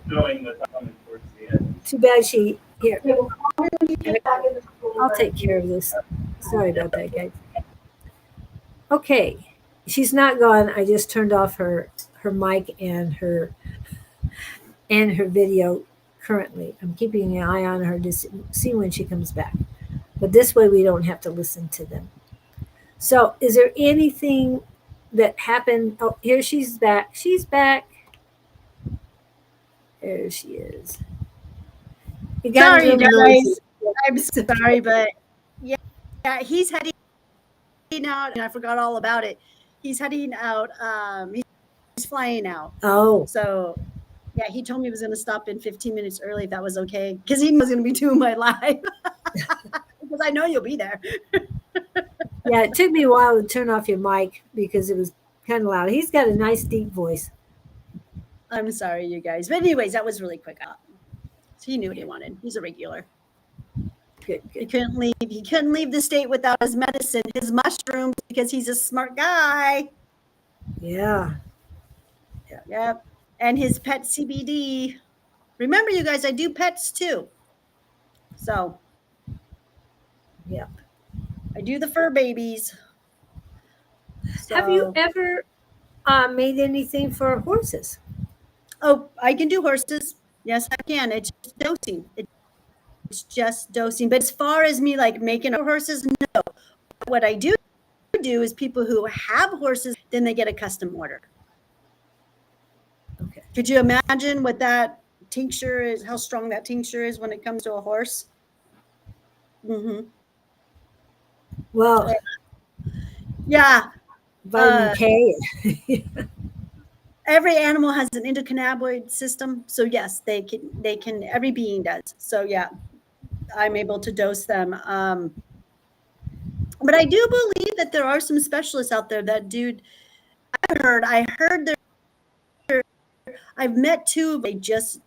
knowing the coming towards the end. Too bad she here. Okay, well, when we get back in the school, I'll take care of this. Sorry about that, guys. Okay, she's not gone. I just turned off her mic and her video currently. I'm keeping an eye on her to see when she comes back. But this way we don't have to listen to them. So, is there anything that happened? Oh, here she's back. She's back. There she is. You got Sorry, a little noisy. guys. I'm sorry, but yeah, he's heading out, and I forgot all about it. He's heading out. He's flying out. Oh, So, yeah, he told me he was going to stop in 15 minutes early if that was okay, because he was going to be doing my live. Because I know you'll be there. Yeah, it took me a while to turn off your mic because it was kind of loud. He's got a nice deep voice. I'm sorry, you guys. But anyways, that was really quick. So he knew what he wanted. He's a regular. Good, He good. couldn't leave. He couldn't leave the state without his medicine, his mushrooms, because he's a smart guy. Yeah. Yep. And his pet CBD. Remember, you guys, I do pets too. So, Yep. I do the fur babies. So, Have you ever made anything for horses? oh, I can do horses. Yes, I can. It's just dosing. It's just dosing. But as far as me like making horses, no. What I do is people who have horses, then they get a custom order. Okay. Could you imagine what that tincture is, how strong that tincture is when it comes to a horse? Mm-hmm. Well, Yeah. vitamin K. Every animal has an endocannabinoid system. So yes, they can, every being does. So yeah, I'm able to dose them. But I do believe that there are some specialists out there that do. I heard there. I've met two. They just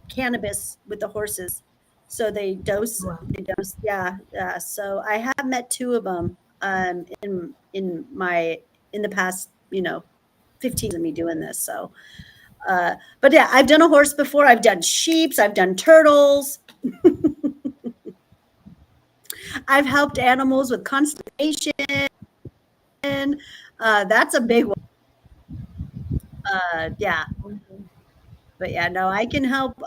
cannabis with the horses, so they dose. Wow. They dose. Yeah, yeah. So I have met two of them. In the past, 15 of me doing this. So, but yeah, I've done a horse before. I've done sheeps. I've done turtles. I've helped animals with constipation. That's a big one. Yeah. But yeah, no, I can help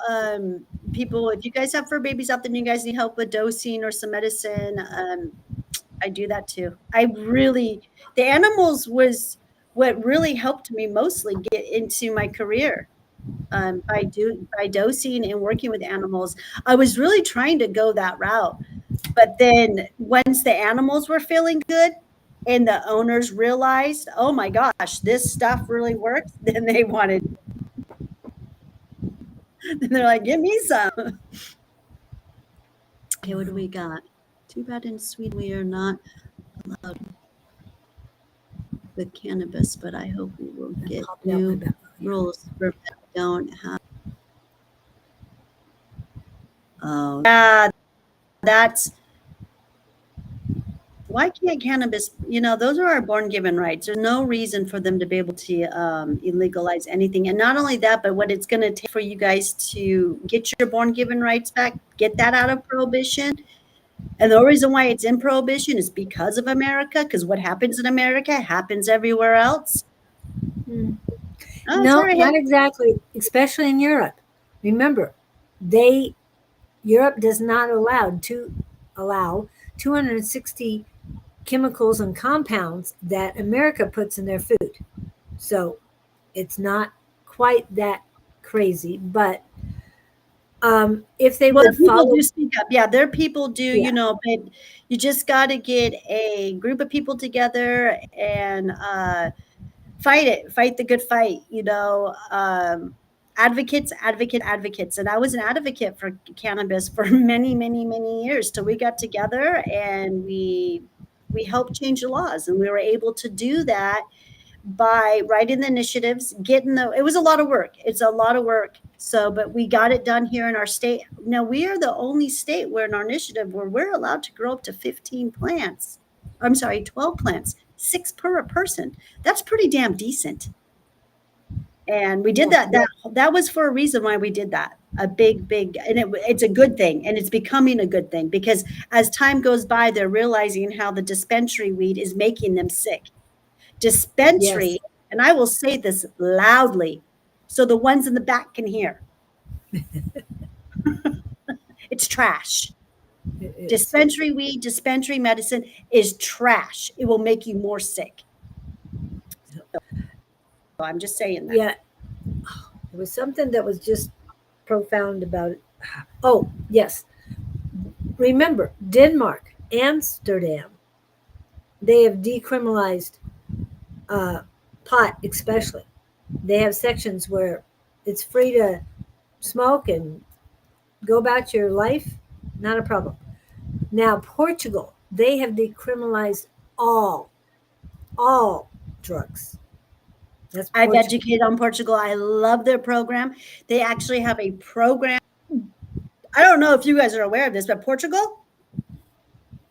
people. If you guys have fur babies out there and you guys need help with dosing or some medicine, I do that too. The animals was what really helped me mostly get into my career. By dosing and working with animals, I was really trying to go that route. But then once the animals were feeling good and the owners realized, oh my gosh, this stuff really works, then they wanted. Then they're like, give me some. Okay, what do we got? Too bad in Sweden we are not allowed with cannabis, but I hope we will get Popped out my new back. rules for don't have. Oh, yeah, that's why can't cannabis, those are our born given rights. There's no reason for them to be able to illegalize anything. And not only that, but what it's going to take for you guys to get your born given rights back, get that out of prohibition. And the reason why it's in prohibition is because of America, because what happens in America happens everywhere else. Oh, No, sorry. not exactly, especially in Europe. Remember, Europe does not allow 260 chemicals and compounds that America puts in their food. So it's not quite that crazy, but if they would people follow, do speak up. Yeah, their people do, Yeah. but you just got to get a group of people together and fight the good fight, advocates. And I was an advocate for cannabis for many, many, many years till we got together and we helped change the laws. And we were able to do that by writing the initiatives, it was a lot of work. It's a lot of work. So, but we got it done here in our state. Now we are the only state where in our initiative where we're allowed to grow up to 15 plants. I'm sorry, 12 plants, 6 per person. That's pretty damn decent. And we did that. That was for a reason why we did that. A big, and it's a good thing. And it's becoming a good thing because as time goes by, they're realizing how the dispensary weed is making them sick. Dispensary, Yes. and I will say this loudly so the ones in the back can hear. It's trash. Dispensary weed, dispensary medicine is trash. It will make you more sick. So I'm just saying that. Yeah, there was something that was just profound about it. Oh, yes. Remember, Denmark, Amsterdam, they have decriminalized pot, especially. They have sections where it's free to smoke and go about your life, not a problem. Now, Portugal, they have decriminalized all drugs. That's I've Portugal. educated on Portugal. I love their program. They actually have a program. I don't know if you guys are aware of this, but Portugal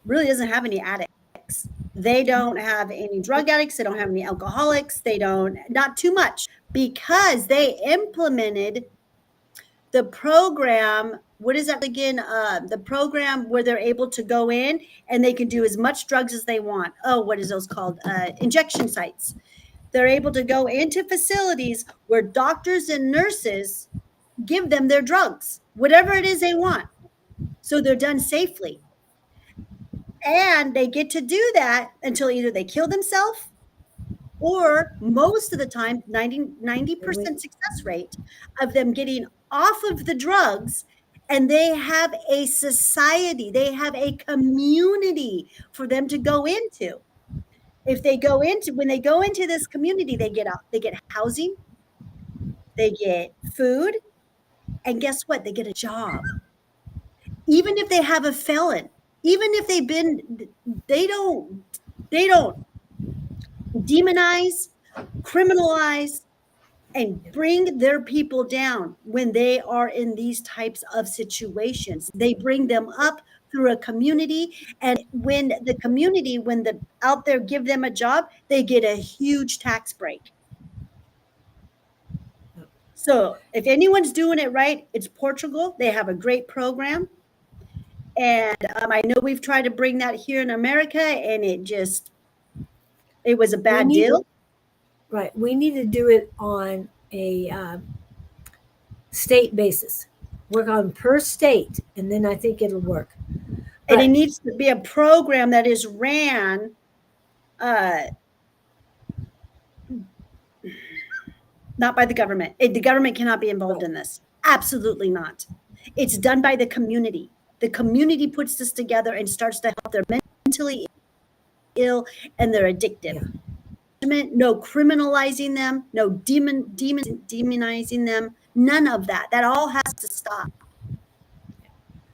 really doesn't have any addicts. They don't have any drug addicts. They don't have any alcoholics. They don't, not too much, because they implemented the program. What is that again? The program where they're able to go in and they can do as much drugs as they want. Oh, what is those called? Injection sites. They're able to go into facilities where doctors and nurses give them their drugs, whatever it is they want. So they're done safely. And they get to do that until either they kill themselves, or most of the time, 90% success rate of them getting off of the drugs. And they have a society, they have a community for them to go into. If they go into, when they go into this community, they get housing, they get food, and guess what? They get a job. Even if they have a felon, even if they don't demonize, criminalize, and bring their people down when they are in these types of situations. They bring them up through a community, and when the out there give them a job, they get a huge tax break. So if anyone's doing it right, it's Portugal. They have a great program. And I know we've tried to bring that here in America, and it was a bad deal. Right. We need to do it on a state basis. Work on per state, and then I think it'll work. And it needs to be a program that is ran not by the government. The government cannot be involved in this. Absolutely not. It's done by the community. The community puts this together and starts to help their mentally ill and they're addictive. Yeah. No criminalizing them, no demonizing them, none of that. That all has to stop.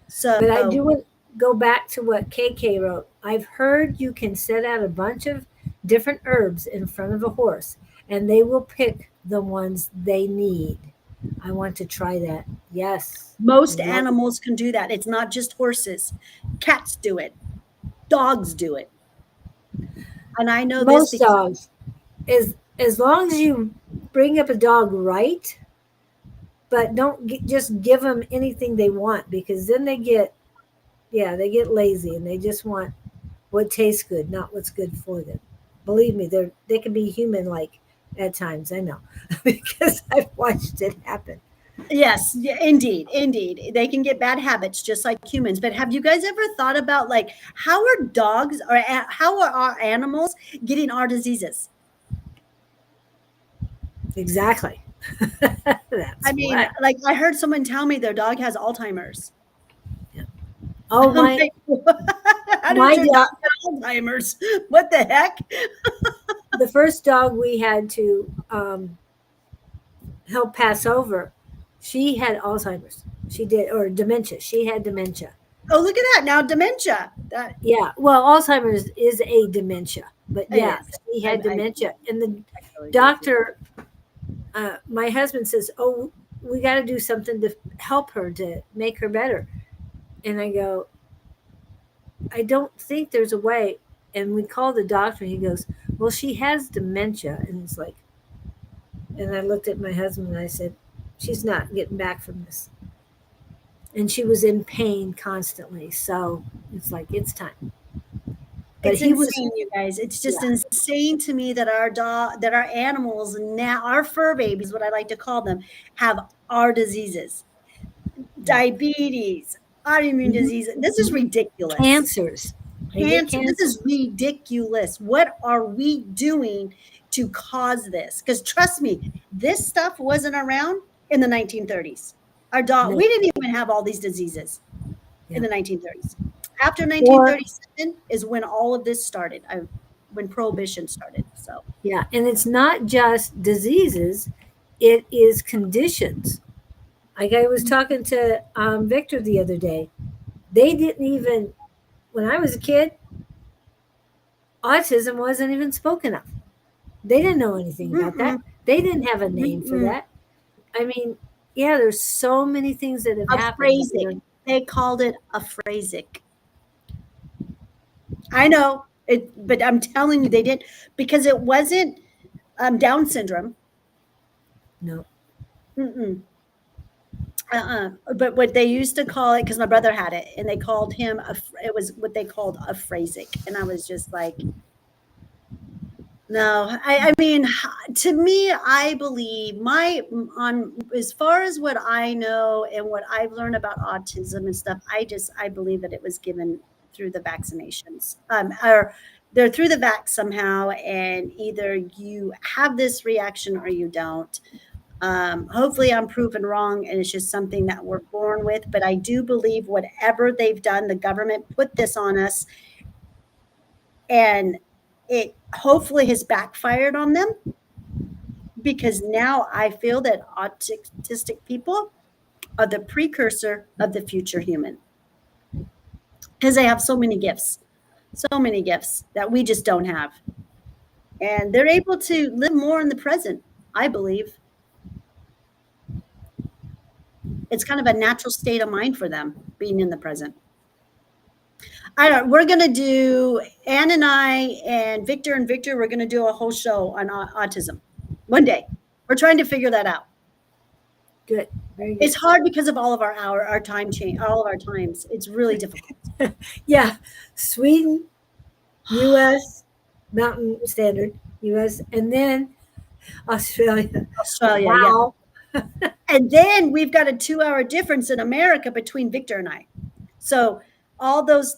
So, but I do want to go back to what KK wrote. I've heard you can set out a bunch of different herbs in front of a horse, and they will pick the ones they need. I want to try that. Yes. Most animals can do that. It's not just horses. Cats do it. Dogs do it. And I know most dogs. As long as you bring up a dog right, but don't just give them anything they want, because then they get lazy and they just want what tastes good, not what's good for them. Believe me, they can be human-like at times. I know because I've watched it happen. Yes, indeed. They can get bad habits just like humans. But have you guys ever thought about, like, how are dogs or how are our animals getting our diseases? Exactly. I mean, like, I heard someone tell me their dog has Alzheimer's. Yeah. Oh my! How does your dog have Alzheimer's? What the heck? The first dog we had to help pass over, she had Alzheimer's. She did, or dementia. She had dementia. Oh, look at that! Now dementia. Yeah. Well, Alzheimer's is a dementia, but yeah, she had dementia, and the doctor. My husband says, "Oh, we got to do something to help her, to make her better." And I go, "I don't think there's a way." And we called the doctor. And he goes, "Well, she has dementia." And it's like, and I looked at my husband and I said, "She's not getting back from this." And she was in pain constantly. So it's like, it's time. But it's insane, you guys. It's just insane to me that our animals now, our fur babies, what I like to call them, have our diseases, diabetes, autoimmune diseases. This is ridiculous. Cancers. This is ridiculous. What are we doing to cause this? Because trust me, this stuff wasn't around in the 1930s. We didn't even have all these diseases in the 1930s. After 1937 is when all of this started, when Prohibition started. So yeah, and it's not just diseases, it is conditions. Like I was talking to Victor the other day. They didn't even, when I was a kid, autism wasn't even spoken of. They didn't know anything about that. They didn't have a name for that. I mean, yeah, there's so many things that have happened. Aphrasic. They called it aphrasic. I know it, but I'm telling you, they did, because it wasn't Down syndrome. No. But what they used to call it, because my brother had it, and they called him it was what they called aphrasic, and I was just like, no. I mean, to me, I believe on as far as what I know and what I've learned about autism and stuff, I believe that it was given through the vaccinations, or they're through the vax somehow, and either you have this reaction or you don't. Hopefully I'm proven wrong and it's just something that we're born with, but I do believe whatever they've done, the government put this on us, and it hopefully has backfired on them, because now I feel that autistic people are the precursor of the future human, because they have so many gifts that we just don't have, and they're able to live more in the present, I believe. It's kind of a natural state of mind for them, being in the present. We're going to do, Ann and I and Victor, we're going to do a whole show on autism one day. We're trying to figure that out. Good. Very good. It's hard because of all of our time change, all of our times. It's really difficult. Yeah. Sweden, US, Mountain Standard, US, and then Australia. Wow. Yeah. And then we've got a 2-hour difference in America between Victor and I. So all those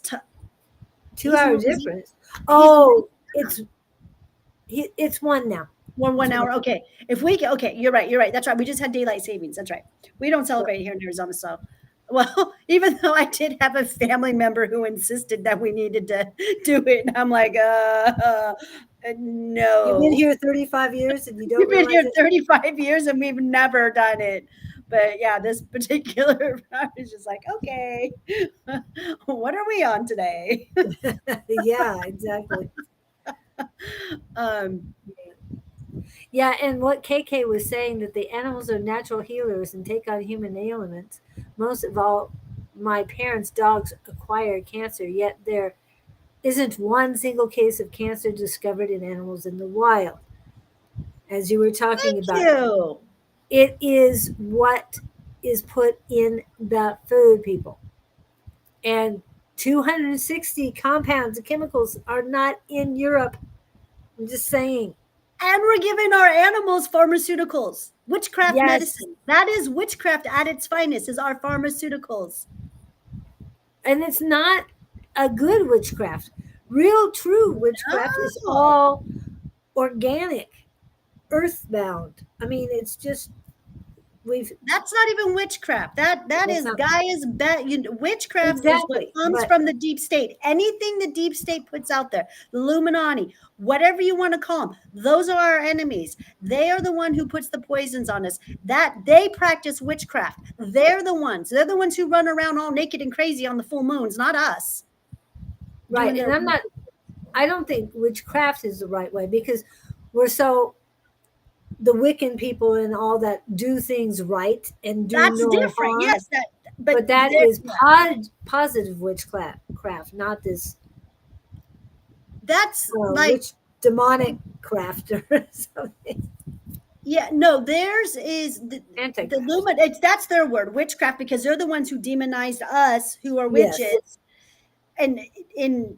2-hour difference. Oh, it's one now. 1 hour. Okay. Okay, you're right. That's right. We just had daylight savings. That's right. We don't celebrate here in Arizona. So, well, even though I did have a family member who insisted that we needed to do it, I'm like, no. You've been here 35 years and you don't. You've been here 35 years and we've never done it. But yeah, this particular, I was just like, okay, what are we on today? Yeah, exactly. Yeah, and what KK was saying, that the animals are natural healers and take on human ailments. Most of all, my parents' dogs acquire cancer, yet there isn't one single case of cancer discovered in animals in the wild. As you were talking about, it is what is put in the food, people. And 260 compounds and chemicals are not in Europe. I'm just saying. And we're giving our animals pharmaceuticals, witchcraft medicine. That is witchcraft at its finest, is our pharmaceuticals. And it's not a good witchcraft. Real, true witchcraft is all organic, earthbound. I mean, it's just that's not even witchcraft. That is Gaia's witchcraft is what comes from the deep state. Anything the deep state puts out there, the Illuminati, whatever you want to call them, those are our enemies. They are the one who puts the poisons on us. That they practice witchcraft. They're the ones who run around all naked and crazy on the full moons, not us. Right. And I don't think witchcraft is the right way, because we're so, the Wiccan people and all that do things right and do that's no different. harm. Yes, but that is positive witchcraft, not this. That's like demonic craft or something. Yeah, no, theirs is the Lumen. That's their word, witchcraft, because they're the ones who demonized us, who are witches. Yes. And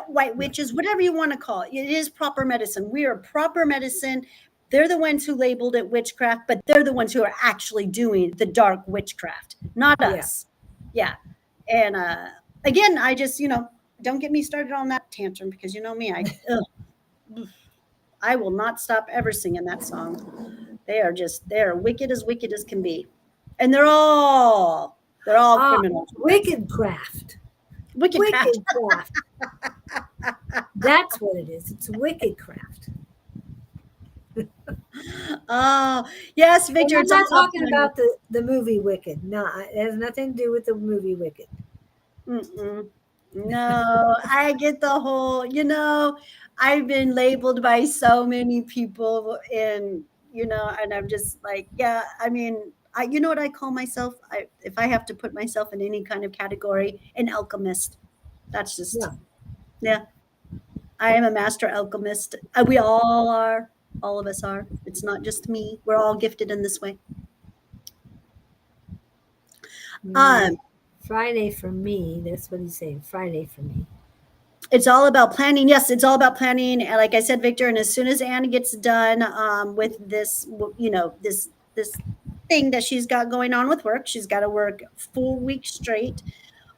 white witches, whatever you want to call it. It is proper medicine. We are proper medicine. They're the ones who labeled it witchcraft, but they're the ones who are actually doing the dark witchcraft, not us. Yeah. And again, I just, don't get me started on that tantrum, because you know me, I will not stop ever singing that song. They're wicked as can be. And they're all criminals. Wicked craft. Wicked craft. That's what it is. It's wicked craft. Oh, yes, Victor. I'm not talking about the movie Wicked. No, it has nothing to do with the movie Wicked. No, I get the whole, I've been labeled by so many people and I'm just like, yeah, I mean, you know what I call myself? If I have to put myself in any kind of category, an alchemist. That's just, Yeah. yeah, I am a master alchemist. We all are. All of us are. It's not just me. We're all gifted in this way. Yeah. Um, Friday for me. That's what he's saying. Friday for me. it's all about planning. Yes, it's all about planning. And like I said, Victor, and as soon as Anne gets done with this, this thing that she's got going on with work, she's got to work 4 weeks straight.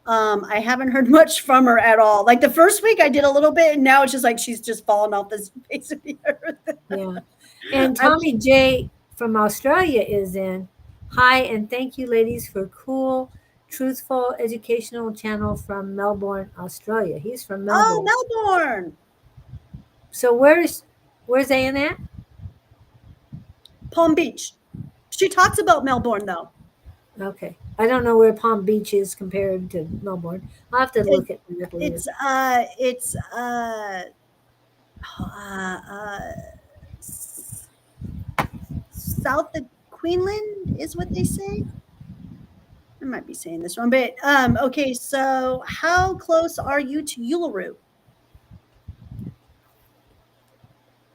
I haven't heard much from her at all. Like the first week I did a little bit, and now it's just like she's just fallen off this face of the earth. Yeah. And I'm Tommy J from Australia is in. Hi, and thank you, ladies, for cool, truthful, educational channel from Melbourne, Australia. He's from Oh, Melbourne. Melbourne, So where's Ann at? Palm Beach. She talks about Melbourne though. Okay. I don't know where Palm Beach is compared to Melbourne. I'll have to look at it later. It's south of Queensland is what they say. I might be saying this wrong, but okay. So, how close are you to Uluru?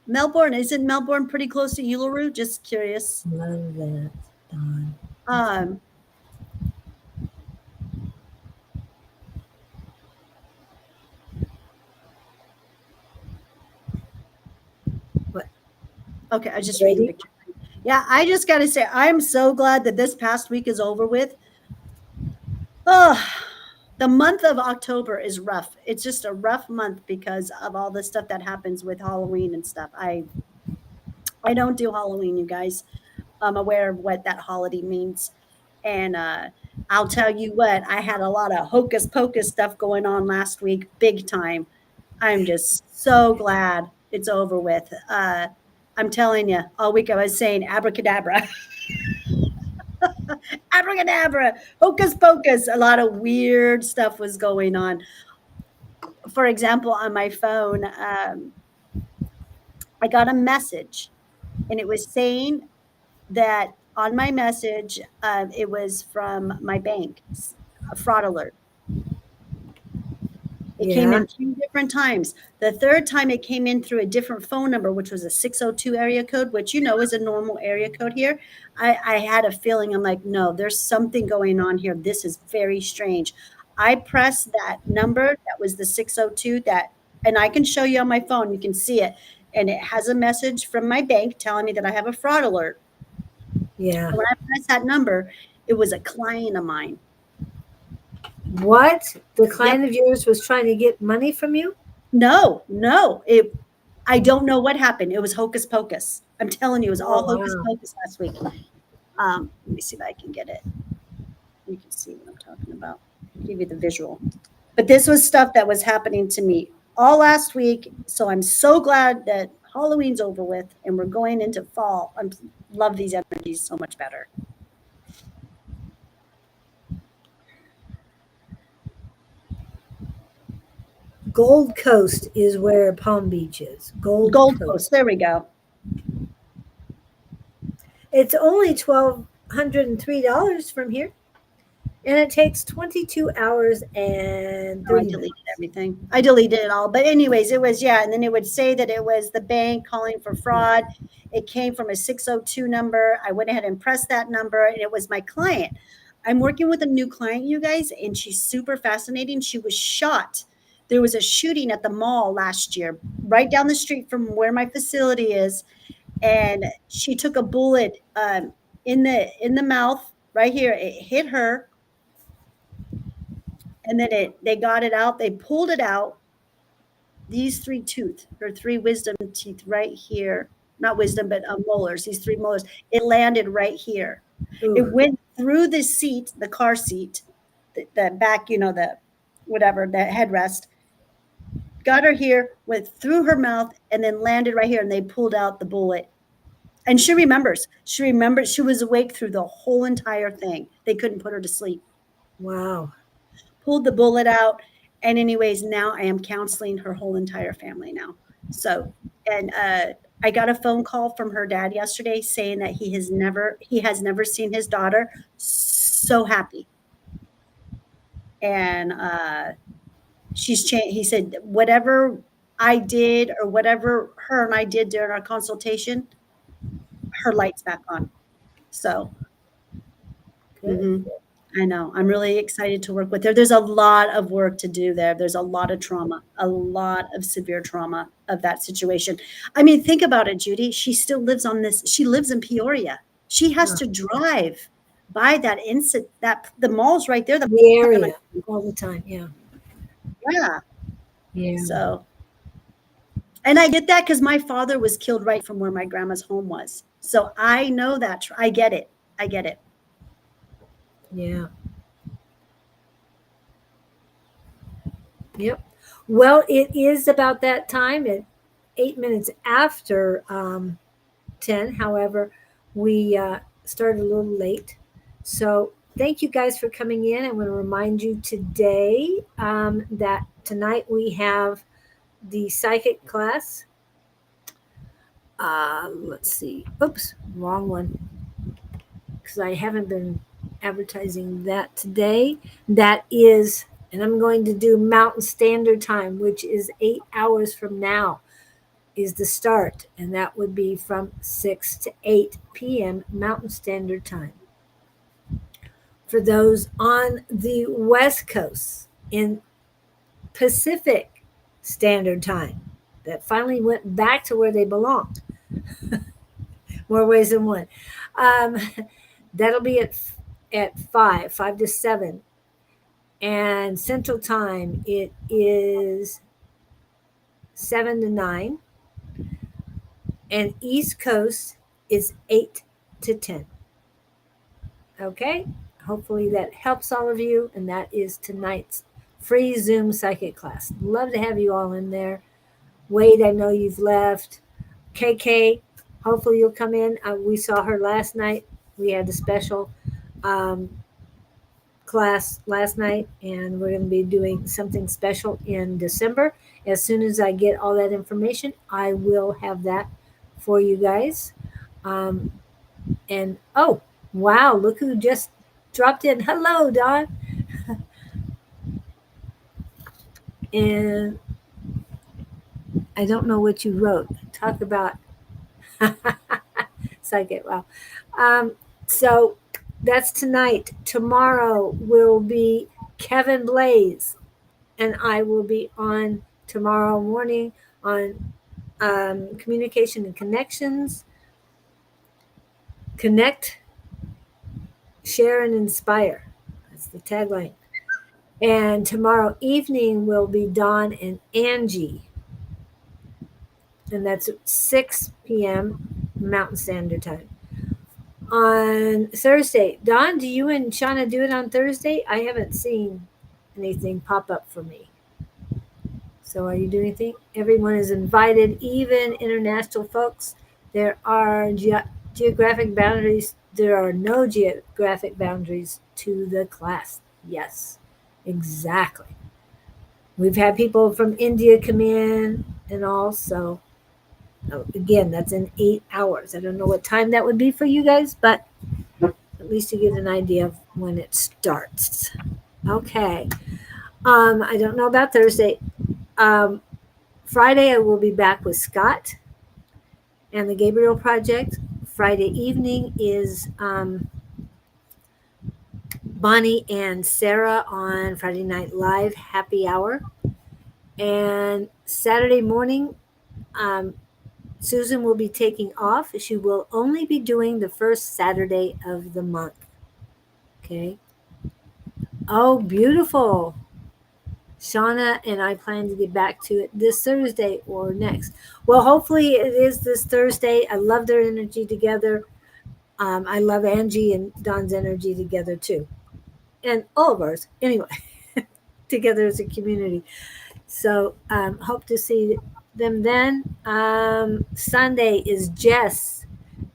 Melbourne, isn't Melbourne pretty close to Uluru? Just curious. Love that, Don. Um, What? okay, I just Ready? read the picture. Yeah, I just got to say, I'm so glad that this past week is over with. Oh, the month of October is rough. It's just a rough month because of all the stuff that happens with Halloween and stuff. I don't do Halloween, you guys. I'm aware of what that holiday means. And I'll tell you what, I had a lot of hocus pocus stuff going on last week, big time. I'm just so glad it's over with. I'm telling you, all week I was saying abracadabra. Abracadabra, hocus pocus. A lot of weird stuff was going on. For example, on my phone, I got a message and it was saying that on my message, it was from my bank, a fraud alert. It came Yeah. in 2 different times. The third time it came in through a different phone number, which was a 602 area code, which is a normal area code here. I had a feeling, I'm like, no, there's something going on here. This is very strange. I pressed that number that was the 602 and I can show you on my phone, you can see it. And it has a message from my bank telling me that I have a fraud alert. Yeah. And when I pressed that number, it was a client of mine. What? The client of yours was trying to get money from you? No. I don't know what happened. It was hocus pocus. I'm telling you, it was all hocus wow. pocus last week. Let me see if I can get it. You can see what I'm talking about. I'll give you the visual. But this was stuff that was happening to me all last week. So I'm so glad that Halloween's over with and we're going into fall. I love these energies so much better. Gold Coast is where Palm Beach is. Gold Coast. There we go. It's only $1,203 from here. And it takes 22 hours and 30 I deleted everything. I deleted it all. But anyways, it was, yeah. And then it would say that it was the bank calling for fraud. It came from a 602 number. I went ahead and pressed that number and it was my client. I'm working with a new client, you guys, and she's super fascinating. She was shot. There was a shooting at the mall last year, right down the street from where my facility is. And she took a bullet in the mouth right here. It hit her. And then they got it out. They pulled it out. These her 3 wisdom teeth right here. Not wisdom, but molars. These 3 molars. It landed right here. Ooh. It went through the seat, the car seat, the back, the whatever, the headrest. Got her here, went through her mouth, and then landed right here. And they pulled out the bullet. And she remembers. She was awake through the whole entire thing. They couldn't put her to sleep. Wow. Pulled the bullet out, And anyways, now I am counseling her whole entire family now. So, and I got a phone call from her dad yesterday saying that he has never seen his daughter so happy. And she's changed. He said, whatever I did or whatever her and I did during our consultation, her light's back on. So, Good. I know. I'm really excited to work with her. There's a lot of work to do there. There's a lot of trauma, a lot of severe trauma of that situation. I mean, think about it, Judy. She still lives on this. She lives in Peoria. She has to drive by that the mall's right there. The area all the time. Yeah. Yeah. Yeah. So, and I get that because my father was killed right from where my grandma's home was. So I know that. I get it. I get it. Yeah. Yep. Well, it is about that time at 8 minutes after 10. However, we started a little late. So thank you guys for coming in. I want to remind you today that tonight we have the psychic class. Let's see. Oops, wrong one. Because I haven't been advertising that today. That is, and I'm going to do Mountain Standard Time, which is 8 hours from now, is the start. And that would be from 6 to 8 p.m. Mountain Standard Time. For those on the West Coast in Pacific Standard Time, that finally went back to where they belong. More ways than one. That'll be at 5 to 7. And Central Time, it is 7 to 9. And East Coast is 8 to 10. Okay? Hopefully that helps all of you. And that is tonight's free Zoom psychic class. Love to have you all in there. Wade, I know you've left. KK, hopefully you'll come in. We saw her last night. We had a special class last night, and we're going to be doing something special in December. As soon as I get all that information, I will have that for you guys. And oh, wow, look who just dropped in. Hello, Don. And I don't know what you wrote. Talk about psychic. Wow. So that's tonight. Tomorrow will be Kevin Blaze, and I will be on tomorrow morning on communication and connections. Connect, share, and inspire. That's the tagline. And tomorrow evening will be Don and Angie. And that's at 6 p.m. Mountain Standard Time. On Thursday, Don, do you and Shauna do it on Thursday? I haven't seen anything pop up for me. So are you doing anything? Everyone is invited, even international folks. There are geographic boundaries. There are no geographic boundaries to the class. Yes, exactly. We've had people from India come in and all. So again, that's in 8 hours. I don't know what time that would be for you guys, but at least you get an idea of when it starts. Okay. I don't know about Thursday. Friday, I will be back with Scott and the Gabriel Project. Friday evening is Bonnie and Sarah on Friday Night Live Happy Hour. And Saturday morning, Susan will be taking off. She will only be doing the first Saturday of the month. Okay. Oh, beautiful. Shauna and I plan to get back to it this Thursday or next. Well, hopefully it is this Thursday. I love their energy together. I love Angie and Don's energy together too. And all of ours. Anyway, together as a community. So hope to see them then. Sunday is Jess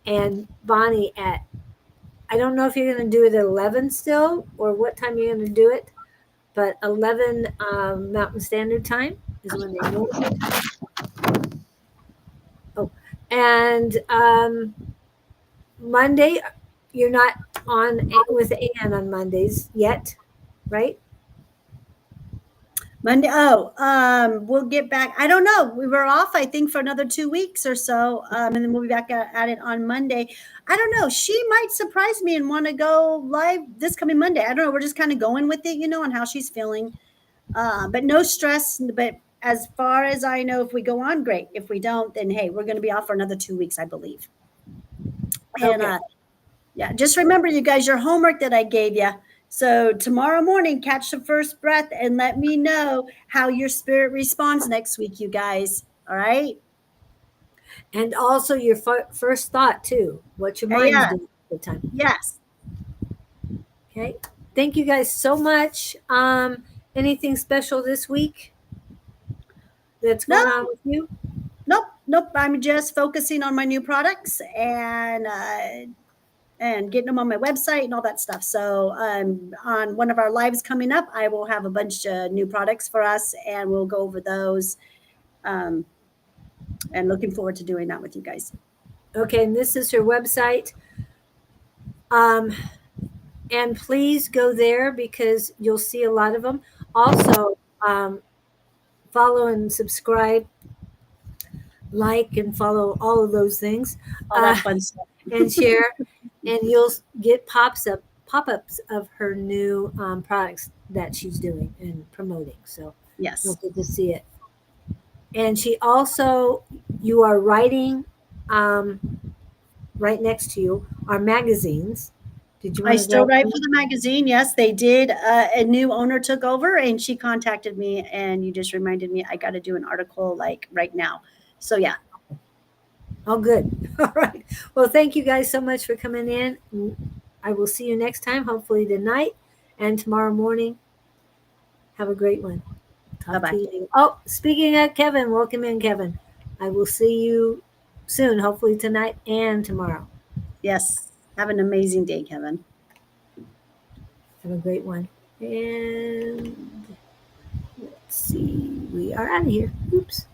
and Bonnie I don't know if you're going to do it at 11 still or what time you're going to do it, but 11 Mountain Standard Time is when they know. Oh, and Monday, you're not on with Ann on Mondays yet, right? Monday. Oh, we'll get back. I don't know. We were off, I think, for another 2 weeks or so, and then we'll be back at it on Monday. I don't know. She might surprise me and want to go live this coming Monday. I don't know. We're just kind of going with it, on how she's feeling. But no stress. But as far as I know, if we go on, great. If we don't, then hey, we're going to be off for another 2 weeks, I believe. And Okay. yeah, just remember, you guys, your homework that I gave you. So tomorrow morning, catch the first breath and let me know how your spirit responds next week, you guys. All right. And also your first thought too, what your mind's Yeah. doing at the time. Yes. Okay. Thank you guys so much. Anything special this week that's going on with you? Nope. I'm just focusing on my new products and getting them on my website and all that stuff. So on one of our lives coming up, I will have a bunch of new products for us, and we'll go over those. And looking forward to doing that with you guys. Okay, and this is her website. And please go there because you'll see a lot of them. Also, follow and subscribe, like and follow all of those things. All that fun stuff. And share, and you'll get pop-ups of her new products that she's doing and promoting. So Yes. you'll get to see it. And she also, you are writing right next to you are magazines. Did you I want to still go? write for the magazine. Yes, they did. A new owner took over and she contacted me, and you just reminded me I got to do an article like right now. So yeah. Oh, good. All right. Well, thank you guys so much for coming in. I will see you next time, hopefully tonight and tomorrow morning. Have a great one. Talk Bye-bye. to you later. Oh, speaking of Kevin, welcome in, Kevin. I will see you soon, hopefully tonight and tomorrow. Yes. Have an amazing day, Kevin. Have a great one. And let's see, we are out of here. Oops.